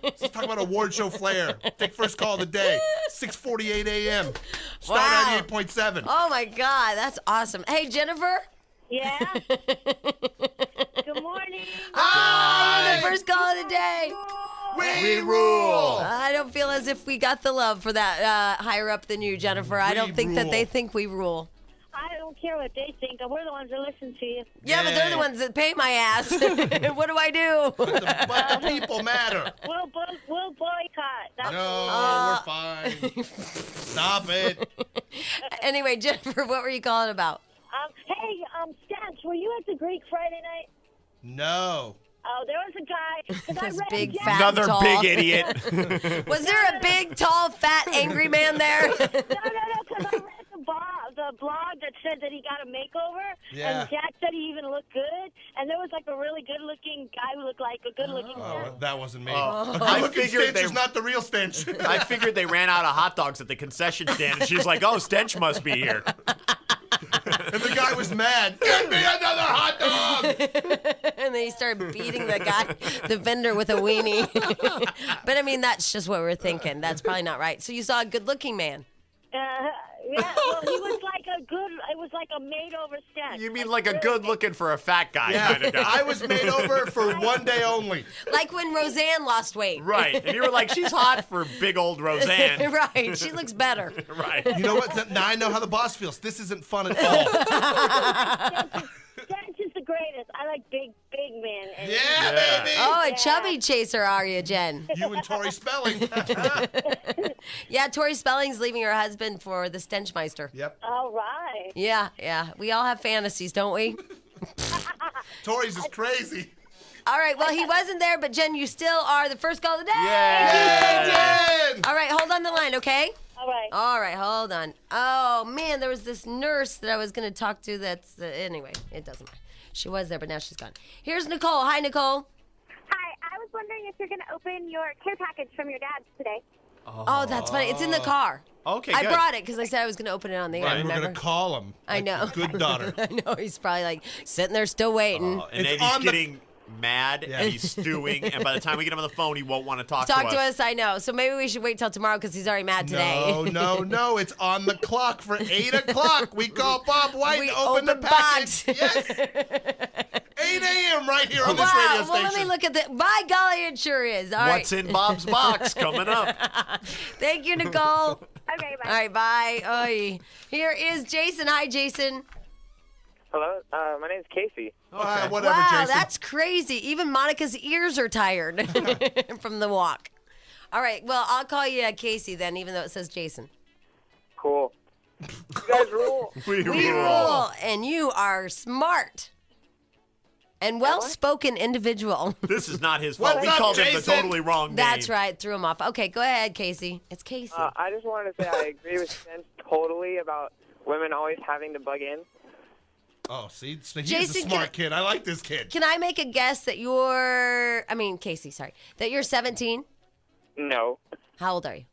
Let's talk about award show flair. Take first call of the day. 6:48 a.m. Star Wow. 98.7. Oh my God, that's awesome. Hey, Jennifer. Yeah. Good morning. Hi, the first call of the day. We rule. I don't feel as if we got the love for that higher up than you, Jennifer. I don't think that rule. they think we rule. I don't don't care what they think. We're the ones that listen to you. Yeah, but they're the ones that pay my ass. What do I do? But the people matter. We'll boycott. That's No, we're fine. Stop it. Anyway, Jennifer, what were you calling about? Hey, Stench, were you at the Greek Friday night? No. Oh, there was a guy. 'cause I This read big, Jack- fat, Another tall. big idiot. Was there a big, tall, fat, angry man there? No, because I read the blog that said that he got a makeover, Yeah. and Jack said he even looked good, and there was like a really good-looking guy who looked like a good-looking Oh, man. that wasn't me. Oh. A I good-looking figured stench they- is not the real stench. I figured they ran out of hot dogs at the concession stand, and she's like, "Oh, Stench must be here." And the guy was mad. Give me another hot dog! And then he started beating the vendor with a weenie. But I mean, that's just what we're thinking. That's probably not right. So you saw a good-looking man. Yeah, well, he was like it was like a made-over Stench. You mean like a good-looking for a fat guy kind of Yeah, guy? I was made over for one day only. Like when Roseanne lost weight. Right, and you were like, "She's hot for big old Roseanne." Right. She looks better. Right. You know what? Now I know how the boss feels. This isn't fun at all. Stench is the greatest. I like big men. And Yeah, baby. Oh, a chubby chaser, are you, Jen? You and Tori Spelling. Yeah, Tori Spelling's leaving her husband for the Stenchmeister. Yep. All right. Yeah. We all have fantasies, don't we? Tori's is crazy. All right, well, he wasn't there, but Jen, you still are the first call of the day. Yeah, Jen! All right, hold on the line, okay? All right. All right, hold on. Oh, man, there was this nurse that I was going to talk to that's, anyway, it doesn't matter. She was there, but now she's gone. Here's Nicole. Hi, Nicole. Hi, I was wondering if you're going to open your care package from your dad's today. Oh, that's funny. It's in the car. Okay, I good. brought it because I said I was going to open it on the air, Right, we're remember? going to call him. I like know. a good daughter. I know, he's probably like sitting there still waiting. And It's then he's on the- getting mad, Yeah. and he's stewing, and by the time we get him on the phone, he won't want to talk Talk to us, I know. So maybe we should wait till tomorrow because he's already mad today. No. It's on the clock for 8 o'clock. We call Bob White We to open the open package. box. Yes. 8 a.m. right here on this Wow, radio well, station. let me look at the. By golly, it sure is. All right. What's in Bob's box coming up? Thank you, Nicole. Okay, bye. All right, bye. Oy. Here is Jason. Hi, Jason. Hello, my name's Casey. Whatever, Wow, Jason. that's crazy. Even Monica's ears are tired from the walk. All right, well, I'll call you Casey then, even though it says Jason. Cool. You guys rule. We We rule, and you are smart and well-spoken individual. This is not his fault. What's We up, called him the Jason? totally wrong name. That's right, threw him off. Okay, go ahead, Casey. It's Casey. I just wanted to say I agree with Stench totally about women always having to bug in. Oh, see? So he's Jason, a smart kid. I like this kid. Can I make a guess that Casey, sorry, that you're 17? No, How old are you?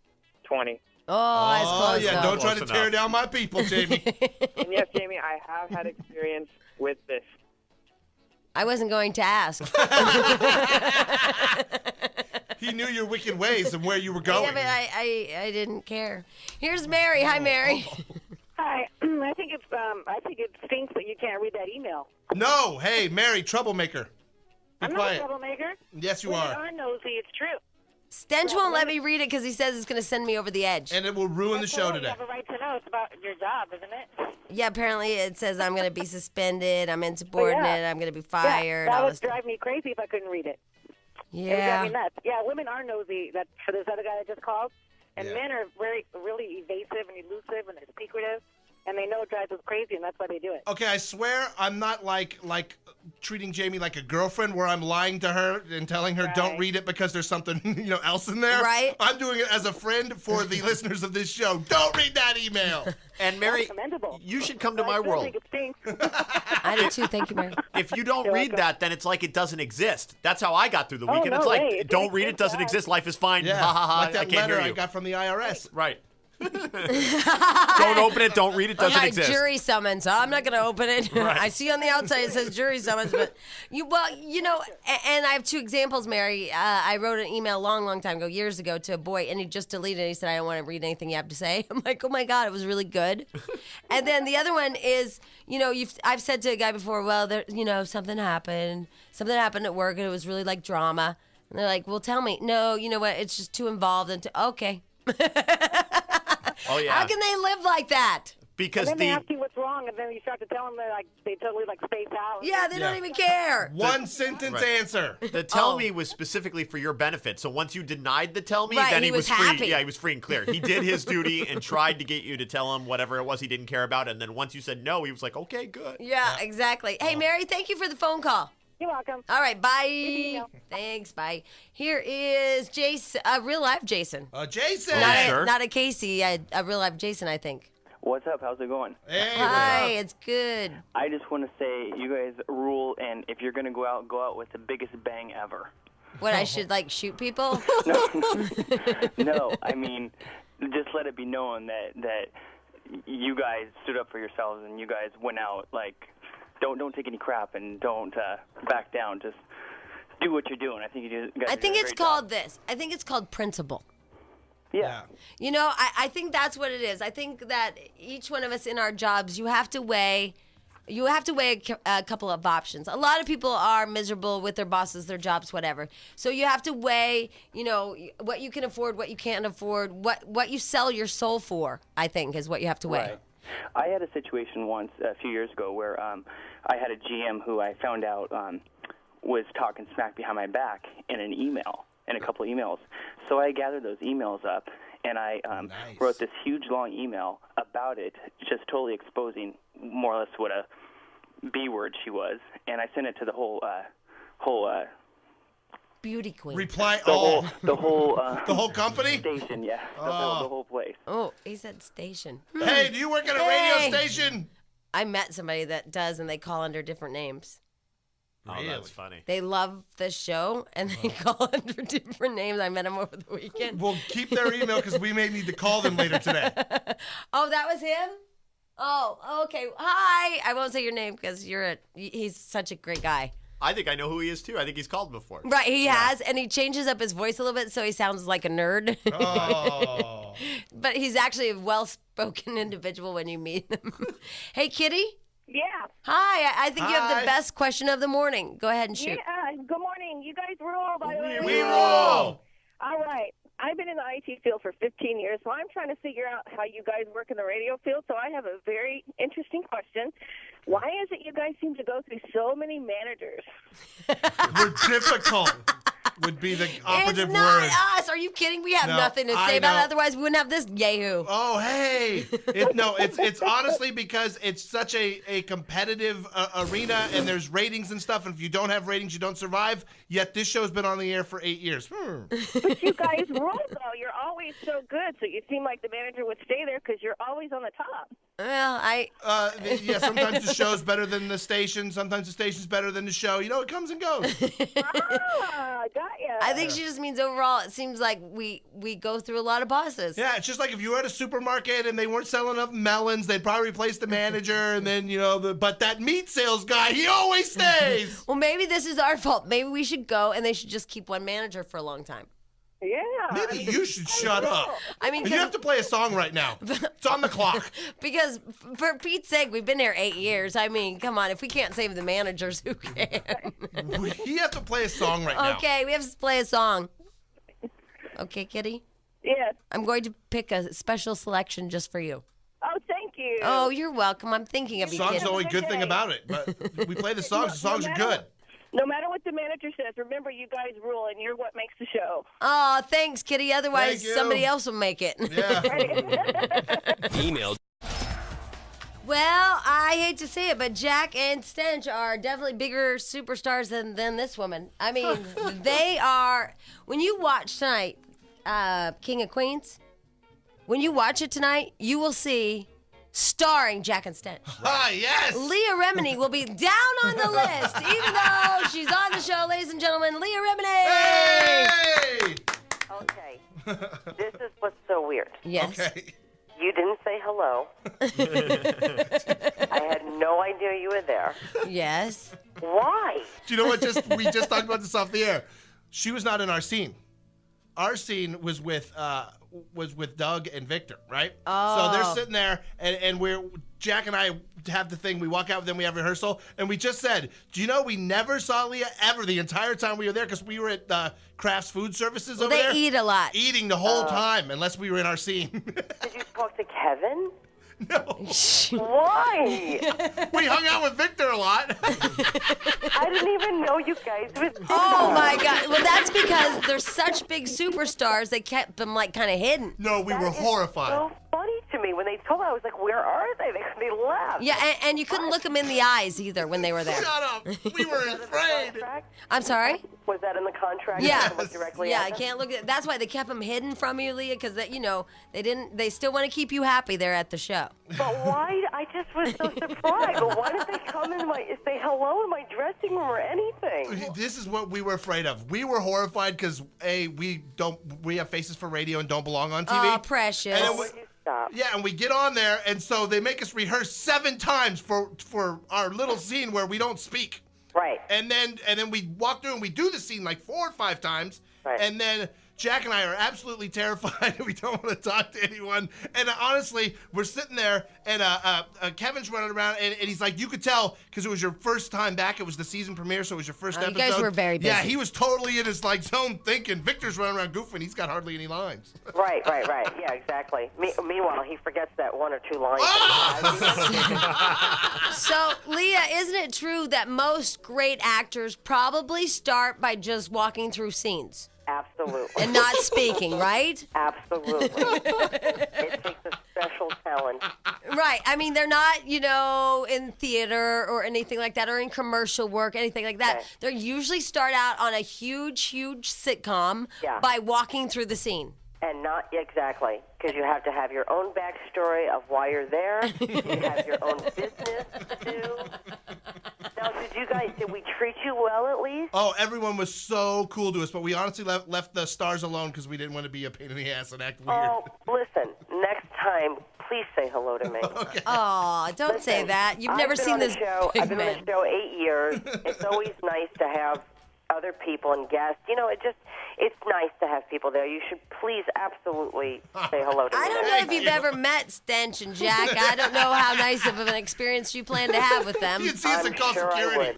20. Oh, that's Oh, close. yeah, though. don't try to Close tear enough. down my people, Jamie. And yes, Jamie, I have had experience with this. I wasn't going to ask. He knew your wicked ways and where you were going. Yeah, but I didn't care. Here's Mary. Hi, Mary. Hi. I think it stinks that you can't read that email. No, hey, Mary, troublemaker. Be I'm not a quiet. troublemaker. Yes, you Women are. are nosy. It's true. Stench won't let me read it because he says it's going to send me over the edge. And it will ruin the show Well, today. You have a right to know. It's about your job, isn't it? Yeah, apparently it says I'm going to be suspended. I'm insubordinate. I'm going to be fired. Yeah, that all would this. drive me crazy if I couldn't read it. It would drive Yeah. me nuts. Yeah, women are nosy. That for this other guy that just called, and Yeah. men are really evasive and elusive, and they're secretive, and they know it drives us crazy, and that's why they do it. Okay, I swear I'm not like treating Jamie like a girlfriend where I'm lying to her and telling her don't Right. read it because there's something else in there. Right. I'm doing it as a friend for the listeners of this show. Don't read that email. And Mary, That's commendable. you should come to But my I still world. think it stinks. I do too. Thank you, Mary. If you don't You're read welcome. that, then it's like it doesn't exist. That's how I got through the Oh, weekend. no It's like, way. It don't read it, exists doesn't to us. exist, life is fine. Yeah, Ha ha ha. like I that can't letter hear I you. got from the IRS. Right. Don't open it, don't read it, doesn't Yeah, exist. jury summons. I'm not going to open it. Right. I see on the outside it says jury summons, but and I have two examples, Mary. I wrote an email a long time ago, years ago, to a boy, and he just deleted it. He said, I don't want to read anything you have to say. I'm like, oh my God, it was really good. And then the other one is, I've said to a guy before, well, something happened at work, and it was really like drama. And they're like, well, tell me. No, you know what? It's just too involved. Okay. Oh, yeah. How can they live like that? Because and then they ask you what's wrong, and then you start to tell them they totally space out. Yeah, they don't even care. One sentence answer. The tell me was specifically for your benefit. So once you denied the tell me, Right, then he was free. happy. Yeah, he was free and clear. He did his duty and tried to get you to tell him whatever it was he didn't care about. And then once you said no, he was like, okay, good. Yeah, exactly. Hey, Mary, thank you for the phone call. You're welcome. All right, bye. Thanks, bye. Here is Jason, real life Jason. Jason. Not a Casey, a real life Jason, I think. What's up? How's it going? Hey, Hi, it's good. I just want to say you guys rule, and if you're going to go out with the biggest bang ever. What, I should, shoot people? No, I mean, just let it be known that you guys stood up for yourselves and you guys went out. Don't take any crap and don't back down. Just do what you're doing. I think you guys. I think did a it's great called job. this. I think it's called principle. Yeah. You know, I think that's what it is. I think that each one of us in our jobs, you have to weigh a couple of options. A lot of people are miserable with their bosses, their jobs, whatever. So you have to weigh, what you can afford, what you can't afford, what you sell your soul for, I think, is what you have to weigh. Right. I had a situation once a few years ago where I had a GM who I found out was talking smack behind my back in an email, in a couple of emails. So I gathered those emails up, and I wrote this huge, long email about it, just totally exposing more or less what a B-word she was. And I sent it to the whole beauty queen. Reply the all. The whole the whole company? Station, yeah. The whole place. Oh, he said station. Hey, do you work at a radio station? I met somebody that does, and they call under different names. Oh, that's funny. They love the show, and they call under different names. I met them over the weekend. Well, keep their email because we may need to call them later today. Oh, that was him? Oh, okay. Hi. I won't say your name because he's such a great guy. I think I know who he is, too. I think he's called before. Right, he has, and he changes up his voice a little bit so he sounds like a nerd. Oh. But he's actually a well-spoken individual when you meet him. Hey, Kitty? Yeah. Hi, I think you have the best question of the morning. Go ahead and shoot. Yeah. Good morning. You guys rule, by the way. We rule. All right. I've been in the IT field for 15 years, so I'm trying to figure out how you guys work in the radio field. So I have a very interesting question. Why is it you guys seem to go through so many managers? We're difficult. Would be the operative It's not word. us. Are you kidding? We have No, nothing to I say about it. know. Otherwise, we wouldn't have this yahoo. Oh, hey. It's honestly because it's such a competitive arena and there's ratings and stuff. And if you don't have ratings, you don't survive. Yet this show's been on the air for 8 years. But you guys rule, though. You're always so good. So you seem like the manager would stay there because you're always on the top. Well, yeah, sometimes the show's better than the station. Sometimes the station's better than the show. You know, it comes and goes. Got ya. I think she just means overall, it seems like we go through a lot of bosses. Yeah, it's just like if you were at a supermarket and they weren't selling enough melons, they'd probably replace the manager, and then but that meat sales guy, he always stays. Well, maybe this is our fault. Maybe we should go, and they should just keep one manager for a long time. Yeah. Maybe you should shut up. I mean, you have to play a song right now. It's on the clock. Because for Pete's sake, we've been there 8 years. I mean, come on. If we can't save the managers, who can? We have to play a song right now. Okay, we have to play a song. Okay, Kitty? Yes. I'm going to pick a special selection just for you. Oh, thank you. Oh, you're welcome. I'm thinking of you, Song's Kitty. the only good thing about it. But we play the songs. The songs are good. No matter what the manager says, remember you guys rule, and you're what makes the show. Oh, thanks, Kitty. Otherwise, Thank you. somebody else will make it. Yeah. Email Well, I hate to say it, but Jack and Stench are definitely bigger superstars than this woman. I mean, they are. When you watch tonight, King of Queens, when you watch it tonight, you will see starring Jack and Stench. Ah, yes. Leah Remini will be down on the list, even though she's on the show, ladies and gentlemen. Leah Remini. Hey. Okay. This is what's so weird. Yes. Okay. You didn't say hello. I had no idea you were there. Yes. Why? Do you know what? We just talked about this off the air. She was not in our scene. Our scene was with Doug and Victor, right? Oh. So they're sitting there, and Jack and I have the thing. We walk out with them. We have rehearsal, and we just said, "Do you know we never saw Leah ever the entire time we were there because we were at Kraft's Food Services over there. They eat a lot. Eating the whole time, unless we were in our scene." Did you talk to Kevin? Why? We hung out with Victor a lot. I didn't even know you guys was. Oh my God! Well, that's because they're such big superstars. They kept them like kind of hidden. No, we were horrified. So funny to me when they told me. I was like, "Where are they?" They left. Yeah, and you couldn't look them in the eyes either when they were there. Shut up. We were afraid. I'm sorry. Was that in the contract? Yeah, You can't look directly yeah. at I them? can't look at. That's why they kept them hidden from you, Leah, because they didn't. They still want to keep you happy there at the show. But why? I just was so surprised. But why did they come in say hello in my dressing room or anything? This is what we were afraid of. We were horrified because we have faces for radio and don't belong on TV. Oh, precious. And and we get on there, and so they make us rehearse 7 times for our little scene where we don't speak. Right. And then we walk through and we do the scene like 4 or 5 times. Right. And then Jack and I are absolutely terrified. We don't want to talk to anyone. And honestly, we're sitting there, and Kevin's running around, and he's like, you could tell because it was your first time back. It was the season premiere, so it was your first episode. You guys were very busy. Yeah, he was totally in his zone thinking. Victor's running around goofing. He's got hardly any lines. Right. Yeah, exactly. Meanwhile, he forgets that 1 or 2 lines. So, Leah, isn't it true that most great actors probably start by just walking through scenes? Absolutely. And not speaking, right? Absolutely. It takes a special talent. Right. I mean, they're not, in theater or anything like that, or in commercial work, anything like that. Okay. They usually start out on a huge sitcom by walking through the scene. And not exactly, because you have to have your own backstory of why you're there. You have your own business to do. Now, did we treat you well at least? Oh, everyone was so cool to us, but we honestly left the stars alone because we didn't want to be a pain in the ass and act weird. Oh, listen, next time, please say hello to me. Okay. Oh, don't say that. You've never seen this show. big I've been man. on the show 8 years. It's always nice to have other people and guests. It's nice to have people there. You should please absolutely say hello to me. I don't know if you've ever met Stench and Jack. I don't know how nice of an experience you plan to have with them. You can see us in call security.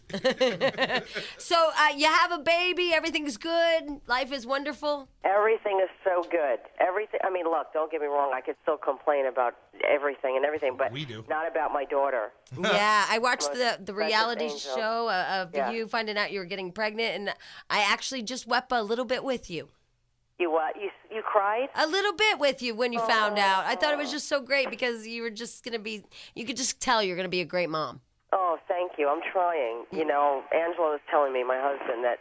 So you have a baby. Everything's good. Life is wonderful. Everything is so good. Everything. I mean, look, don't get me wrong. I could still complain about everything, but we do. Not about my daughter. Yeah, I watched the reality angel. show of you finding out you were getting pregnant, and I actually just wept a little bit with you. You what? You cried? A little bit with you when you found out. I thought it was just so great because you were just going to be, you could just tell you're going to be a great mom. Oh, thank you. I'm trying. Angela was telling me, my husband, that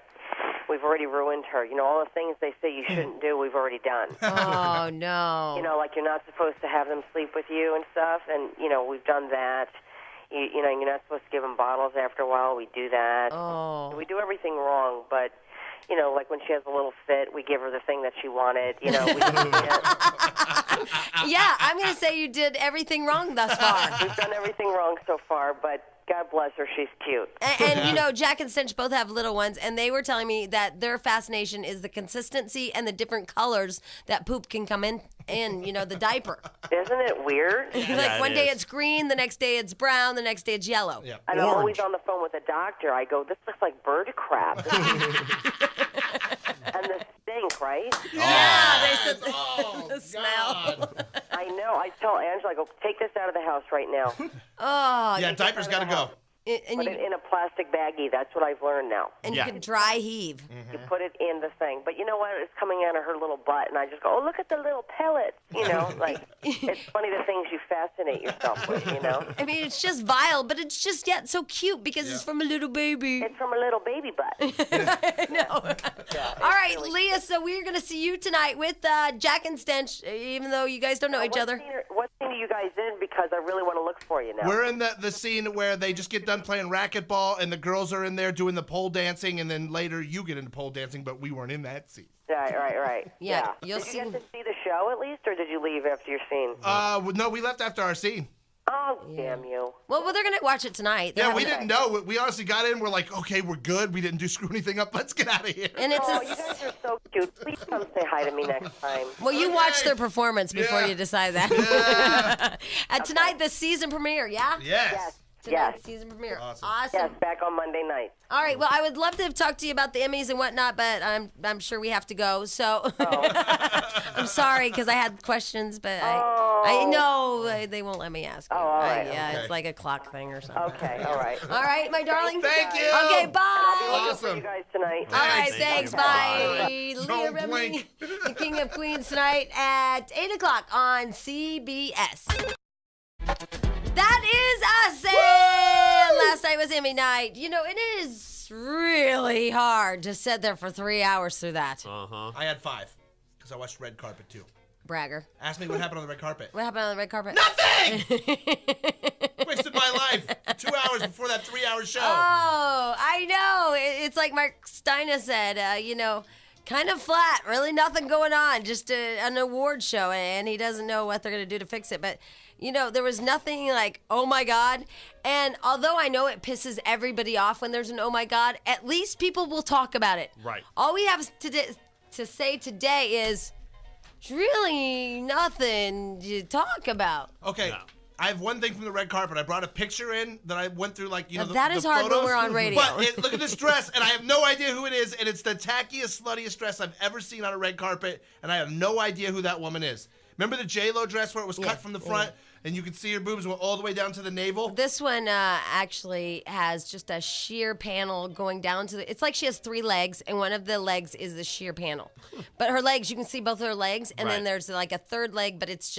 we've already ruined her. All the things they say you shouldn't do, we've already done. Oh, no. Like you're not supposed to have them sleep with you and stuff, and, we've done that. You're not supposed to give them bottles after a while. We do that. Oh. We do everything wrong, but... like when she has a little fit, we give her the thing that she wanted. We Yeah, I'm going to say you did everything wrong thus far. We've done everything wrong so far, but God bless her, she's cute. And Jack and Stench both have little ones, and they were telling me that their fascination is the consistency and the different colors that poop can come in the diaper. Isn't it weird? Like one day it's green, the next day it's brown, the next day it's yellow. Yeah. And I'm always on the phone with the doctor. I go, this looks like bird crap. And the stink, right? Yeah, they said the smell. I know. I tell Angela, I go, take this out of the house right now. Oh, Yeah, diapers got to go. And Put it in a plastic baggie. That's what I've learned now. And you can dry heave. Mm-hmm. You put it in the thing. But you know what? It's coming out of her little butt, and I just go, oh, look at the little pellets. It's funny the things you fascinate yourself with, I mean, it's just vile, but it's just yet so cute because it's from a little baby. It's from a little baby butt. I know. All right, Leah, so we're going to see you tonight with Jack and Stench, even though you guys don't know each other. What scene are you guys in? Because I really want to look for you now. We're in the scene where they just get done playing racquetball, and the girls are in there doing the pole dancing, and then later you get into pole dancing, but we weren't in that scene. Right. Yeah, Did you get to see the show at least, or did you leave after your scene? No, we left after our scene. Oh, damn you. Well, they're going to watch it tonight. Yeah, we didn't know. We honestly got in. We're like, okay, we're good. We didn't screw anything up. Let's get out of here. And it's you guys are so cute. Please come say hi to me next time. Well, you watch their performance before you decide that. Yeah. Tonight, the season premiere, yeah? Yes. Tonight's season premiere. Awesome. Yes, back on Monday night. All right. Well, I would love to have talked to you about the Emmys and whatnot, but I'm sure we have to go. So I'm sorry because I had questions, but I I know they won't let me ask. Oh, all right. Yeah, Okay. it's like a clock thing or something. Okay, all right. All right, my darling. Thank you. Okay, bye. I'll be looking for Awesome. you guys tonight. All right, Thanks. thanks. Bye. Bye. Leah Don't Remini, blink. the King of Queens tonight at 8 o'clock on CBS. That is us. And last night was Emmy night. You know, it is really hard to sit there for 3 hours through that. Uh-huh. I had 5 because I watched Red Carpet too. Bragger. Ask me what happened on the red carpet. What happened on the red carpet? Nothing! Wasted my life 2 hours before that 3-hour show. Oh, I know. It's like Mark Steines said, you know, kind of flat, really nothing going on, just an award show, and he doesn't know what they're going to do to fix it. But, you know, there was nothing like, oh my God. And although I know it pisses everybody off when there's an oh my God, at least people will talk about it. Right. All we have to say today is, it's really nothing to talk about. Okay. No. I have one thing from the red carpet. I brought a picture in that I went through, like, you know, That is the hard when photos. we're on radio. But look at this dress, and I have no idea who it is, and it's the tackiest, sluttiest dress I've ever seen on a red carpet, and I have no idea who that woman is. Remember the J-Lo dress where it was cut from the front, and you could see her boobs went all the way down to the navel? This one actually has just a sheer panel going down to the... It's like she has 3 legs, and one of the legs is the sheer panel. But her legs, you can see both her legs, and then there's like a third leg, but it's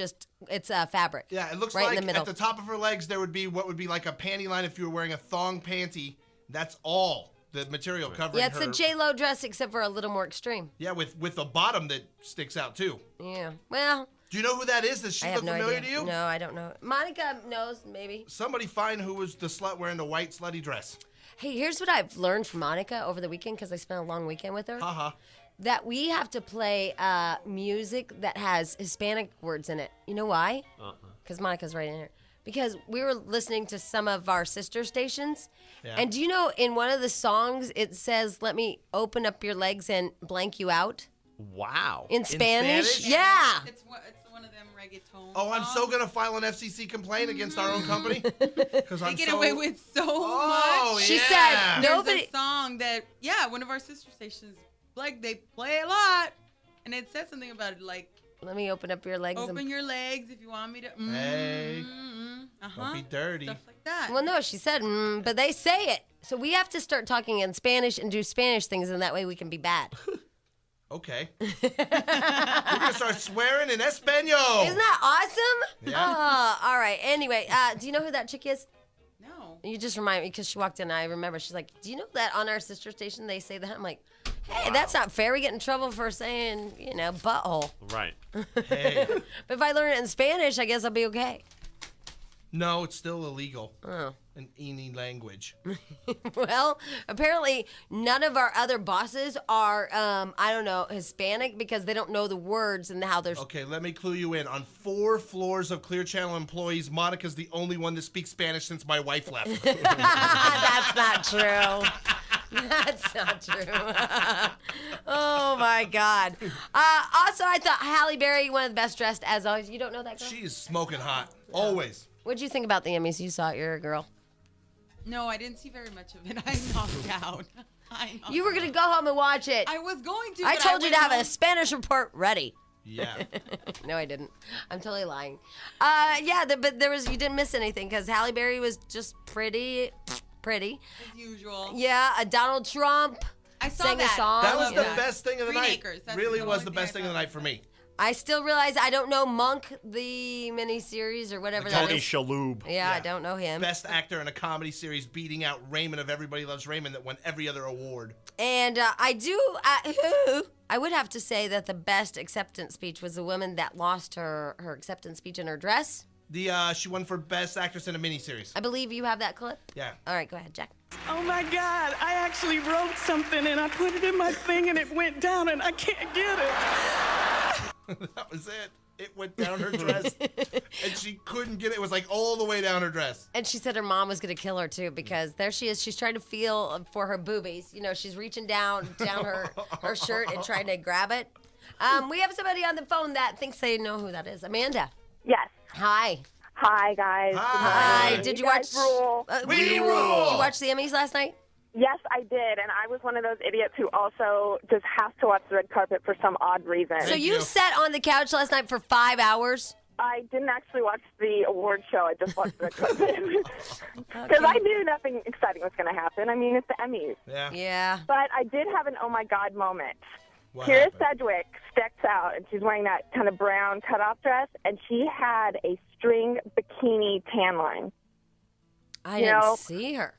fabric. Yeah, it looks right like in the middle. at the top of her legs there would be what would be like a panty line if you were wearing a thong panty. That's all the material covering Yeah, it's her. a J-Lo dress, except for a little more extreme. Yeah, with a bottom that sticks out too. Yeah, well... Do you know who that is? Does she I look have no familiar idea. to you? No, I don't know. Monica knows, maybe. Somebody find who was the slut wearing the white slutty dress. Hey, here's what I've learned from Monica over the weekend, because I spent a long weekend with her. Haha. That we have to play music that has Hispanic words in it. You know why? Because Monica's right in here. Because we were listening to some of our sister stations. Yeah. And do you know in one of the songs it says, let me open up your legs and blank you out? Wow. In Spanish? Spanish? Yeah. It's one of them reggaeton. Oh, I'm so gonna file an FCC complaint against our own company because They I'm get so... away with so Oh, much. She yeah. said, There's nobody... a song that, one of our sister stations, like, they play a lot, and it says something about it, like, Let me open up your legs. open your legs if you want me to. Hey, don't be dirty. Stuff like that. Well, no, she said, but they say it. So we have to start talking in Spanish and do Spanish things, and that way we can be bad. Okay. We're gonna start swearing in Espanol. Isn't that awesome? Yeah. Oh, all right. Anyway, do you know who that chick is? No. You just remind me because she walked in and I remember. She's like, do you know that on our sister station they say that? I'm like, hey, that's not fair. We get in trouble for saying, butthole. Right. Hey. But if I learn it in Spanish, I guess I'll be okay. No, it's still illegal. Oh. In any language. Well, apparently none of our other bosses are, Hispanic because they don't know the words and how they're... Okay, let me clue you in. On 4 floors of Clear Channel employees, Monica's the only one that speaks Spanish since my wife left. That's not true. That's not true. Oh, my God. Also, I thought Halle Berry, one of the best dressed, as always. You don't know that girl? She's smoking hot. Always. What'd you think about the Emmys? You saw it. You're a girl. No, I didn't see very much of it. I knocked out. You were going to go home and watch it. I was going to. I but told you to went have a home. Spanish report ready. Yeah. No, I didn't. I'm totally lying. But you didn't miss anything because Halle Berry was just pretty. As usual. Yeah, Donald Trump I saw sang that. a song. That was the Yeah. best thing of the Green night. Acres, that's Really the was only the thing best I thing of the thought night for me. I still realize I don't know Monk, the miniseries or whatever that Tony is. Shalhoub. Yeah, I don't know him. Best actor in a comedy series, beating out Raymond of Everybody Loves Raymond, that won every other award. And I would have to say that the best acceptance speech was the woman that lost her acceptance speech in her dress. She won for Best Actress in a Miniseries. I believe you have that clip. Yeah. All right, go ahead, Jack. Oh my God, I actually wrote something and I put it in my thing and it went down and I can't get it. That was it. It went down her dress, and she couldn't get it. It was like all the way down her dress. And she said her mom was going to kill her, too, because there she is. She's trying to feel for her boobies. She's reaching down her shirt and trying to grab it. We have somebody on the phone that thinks they know who that is. Amanda. Yes. Hi. Hi, guys. Hi. Did you watch? guys rule. We rule. Did you watch the Emmys last night? Yes, I did, and I was one of those idiots who also just has to watch the red carpet for some odd reason. So you sat on the couch last night for 5 hours? I didn't actually watch the award show. I just watched the clip. Because I knew nothing exciting was going to happen. I mean, it's the Emmys. Yeah. But I did have an oh my God moment. What Kira happened? Sedgwick steps out, and she's wearing that kind of brown cutoff dress, and she had a string bikini tan line. I didn't see her.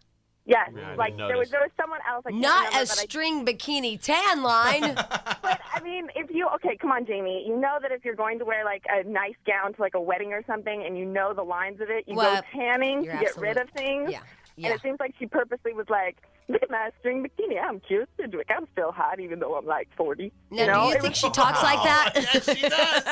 Yes, Yeah, I like didn't there was notice. someone else. I can't Not remember, a but string bikini tan line. But I mean, okay, come on, Jamie. You know that if you're going to wear like a nice gown to like a wedding or something, and you know the lines of it, you Well, go tanning you're to get rid of things. Yeah. And it seems like she purposely was like, look at my string bikini. I'm Kira Sedgwick. I'm still hot, even though I'm like 40. Now, know? do you It think was- she talks like that? Yes, she does.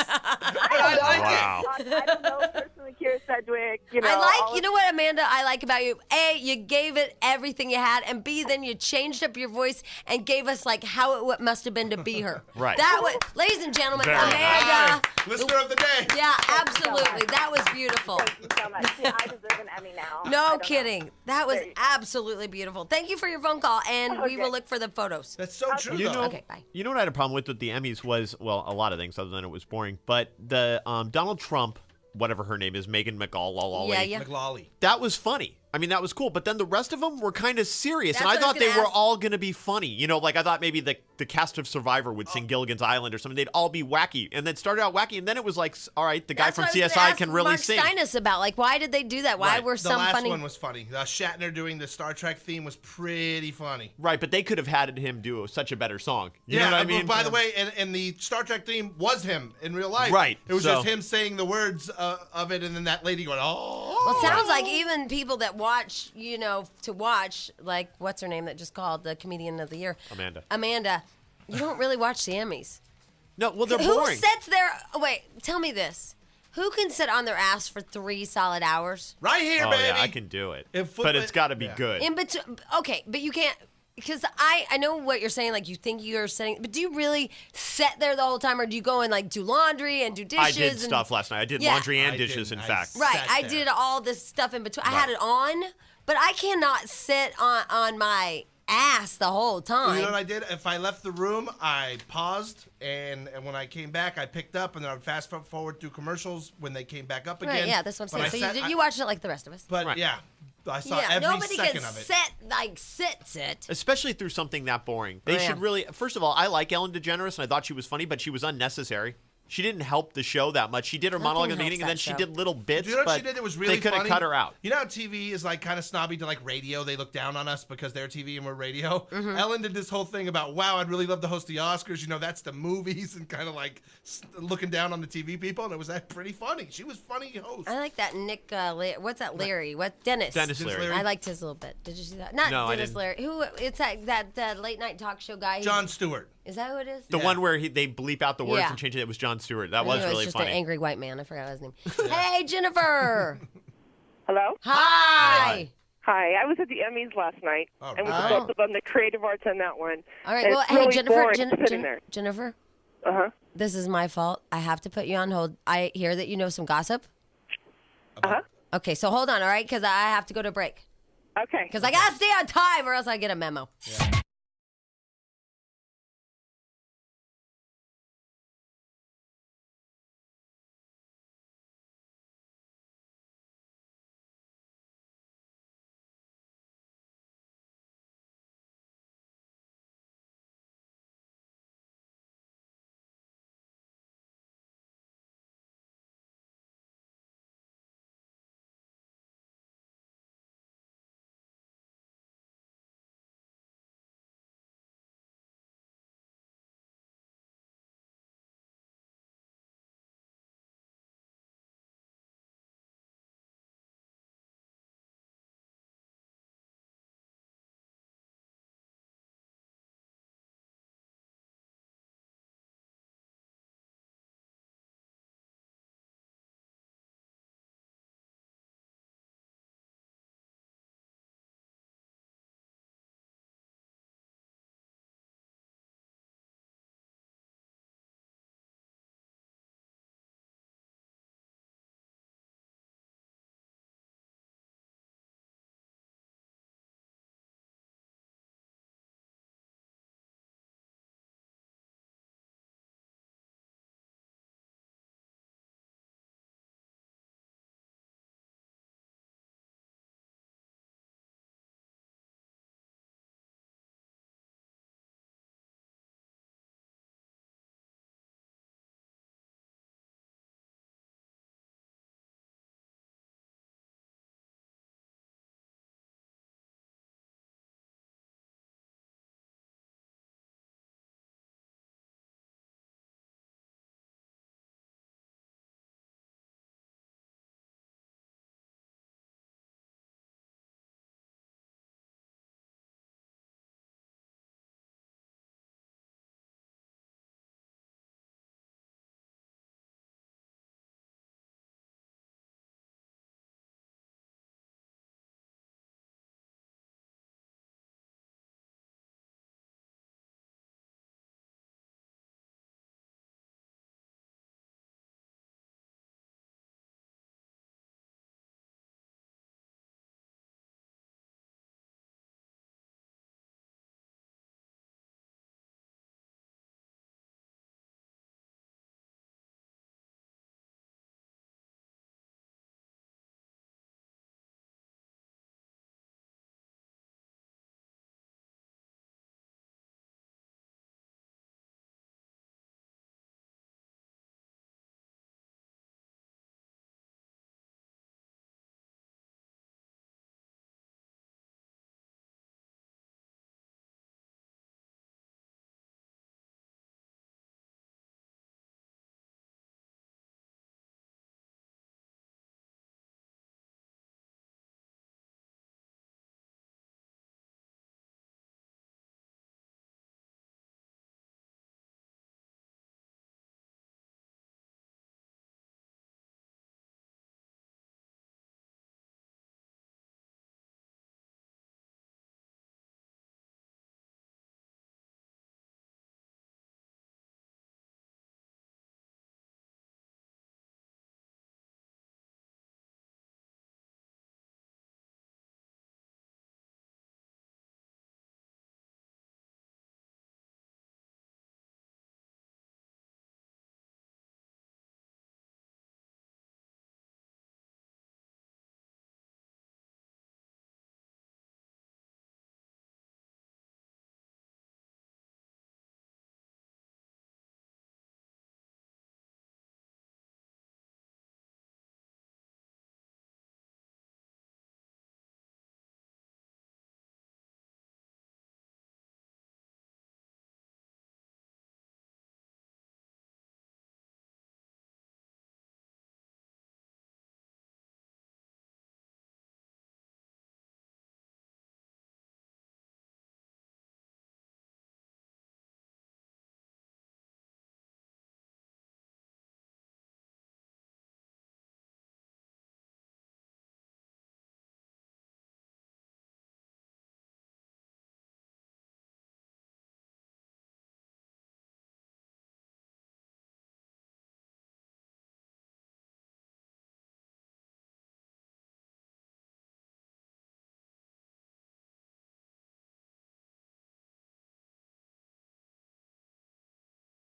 I don't know personally, Kira Sedgwick. You know, I all like, you of- know what, Amanda, I like about you? A, you gave it everything you had, and B, then you changed up your voice and gave us like how it must have been to be her. Right. That was, ladies and gentlemen, Very Amanda. Listener of the day. Yeah, absolutely. That was beautiful. Thank you so much. See, I deserve an Emmy now. I No don't know. kidding. That was There you go. absolutely beautiful. Thank you for your phone call, and we will look for the photos. That's so true, You though. know, Okay, bye. You know what I had a problem with the Emmys was, well, a lot of things other than it was boring, but the Donald Trump, whatever her name is, Megan McGall, Yeah. McLawley. that was funny. I mean, that was cool. But then the rest of them were kind of serious, That's and I what I was thought they gonna were ask. all going to be funny. You know, like I thought maybe the cast of Survivor would sing Gilligan's Island or something. They'd all be wacky, and then started out wacky, and then it was like, all right, the guy That's from what I was CSI gonna ask can really Mark sing. Steines about, like, why did they do that? Why Right. were The some last funny? one was funny. Shatner doing the Star Trek theme was pretty funny. Right, but they could have had him do such a better song. You know what I mean? By the way, and the Star Trek theme was him in real life. Right, It was so- just him saying the words of it, and then that lady going, oh. Well, it sounds like even people that watch, to watch, like, what's her name that just called the Comedian of the Year? Amanda, you don't really watch the Emmys. No, well, they're Who boring. sits there? Wait, tell me this. Who can sit on their ass for 3 solid hours? Right here, Oh, baby. yeah, I can do it. If But it's got to be yeah. good. In between, okay, but you can't, because I know what you're saying, like you think you're sitting, but do you really sit there the whole time, or do you go and like do laundry and do dishes? I did and, stuff last night. I did Yeah. laundry and I dishes, didn't. in fact. Right, sat I there. did all this stuff in between. I had it on, but I cannot sit on my ass the whole time. You know what I did? If I left the room, I paused, and when I came back, I picked up, and then I would fast forward through commercials when they came back up again. Right, yeah, that's what I'm But saying. I So sat- you watched it like the rest of us. But Right. yeah, I saw Yeah, every nobody second can of it. sit. Especially through something that boring. They Oh, yeah. should really. First of all, I like Ellen DeGeneres, and I thought she was funny, but she was unnecessary. She didn't help the show that much. She did her monologue in the helps beginning, and then that she show. did little bits. Do you know what but she did that was really they could have funny? cut her out. You know how TV is like kind of snobby to like radio? They look down on us because they're TV and we're radio. Mm-hmm. Ellen did this whole thing about, wow, I'd really love to host the Oscars. You know, that's the movies, and kind of like looking down on the TV people. And it was pretty funny. She was funny host. I like that Nick. What's that? Larry? What? Dennis. Dennis Leary. I liked his a little bit. Did you see that? Not No, I Dennis didn't. Leary. Who? It's that late night talk show guy. Jon Stewart. Is that who it is? The one where they bleep out the words Yeah. and change it. It was Jon Stewart. That I was knew it really just funny. an angry white man. I forgot his name. Hey, Jennifer. Hello? Hi. Hi. I was at the Emmys last night, All and with right. both of them, the creative arts on that one. All right. And Well, it's hey, really Jennifer. boring sitting there. Jennifer. Uh-huh. This is my fault. I have to put you on hold. I hear that you know some gossip. Uh-huh. Okay, so hold on, all right? Because I have to go to break. Okay. Because I got to stay on time or else I get a memo. Yeah.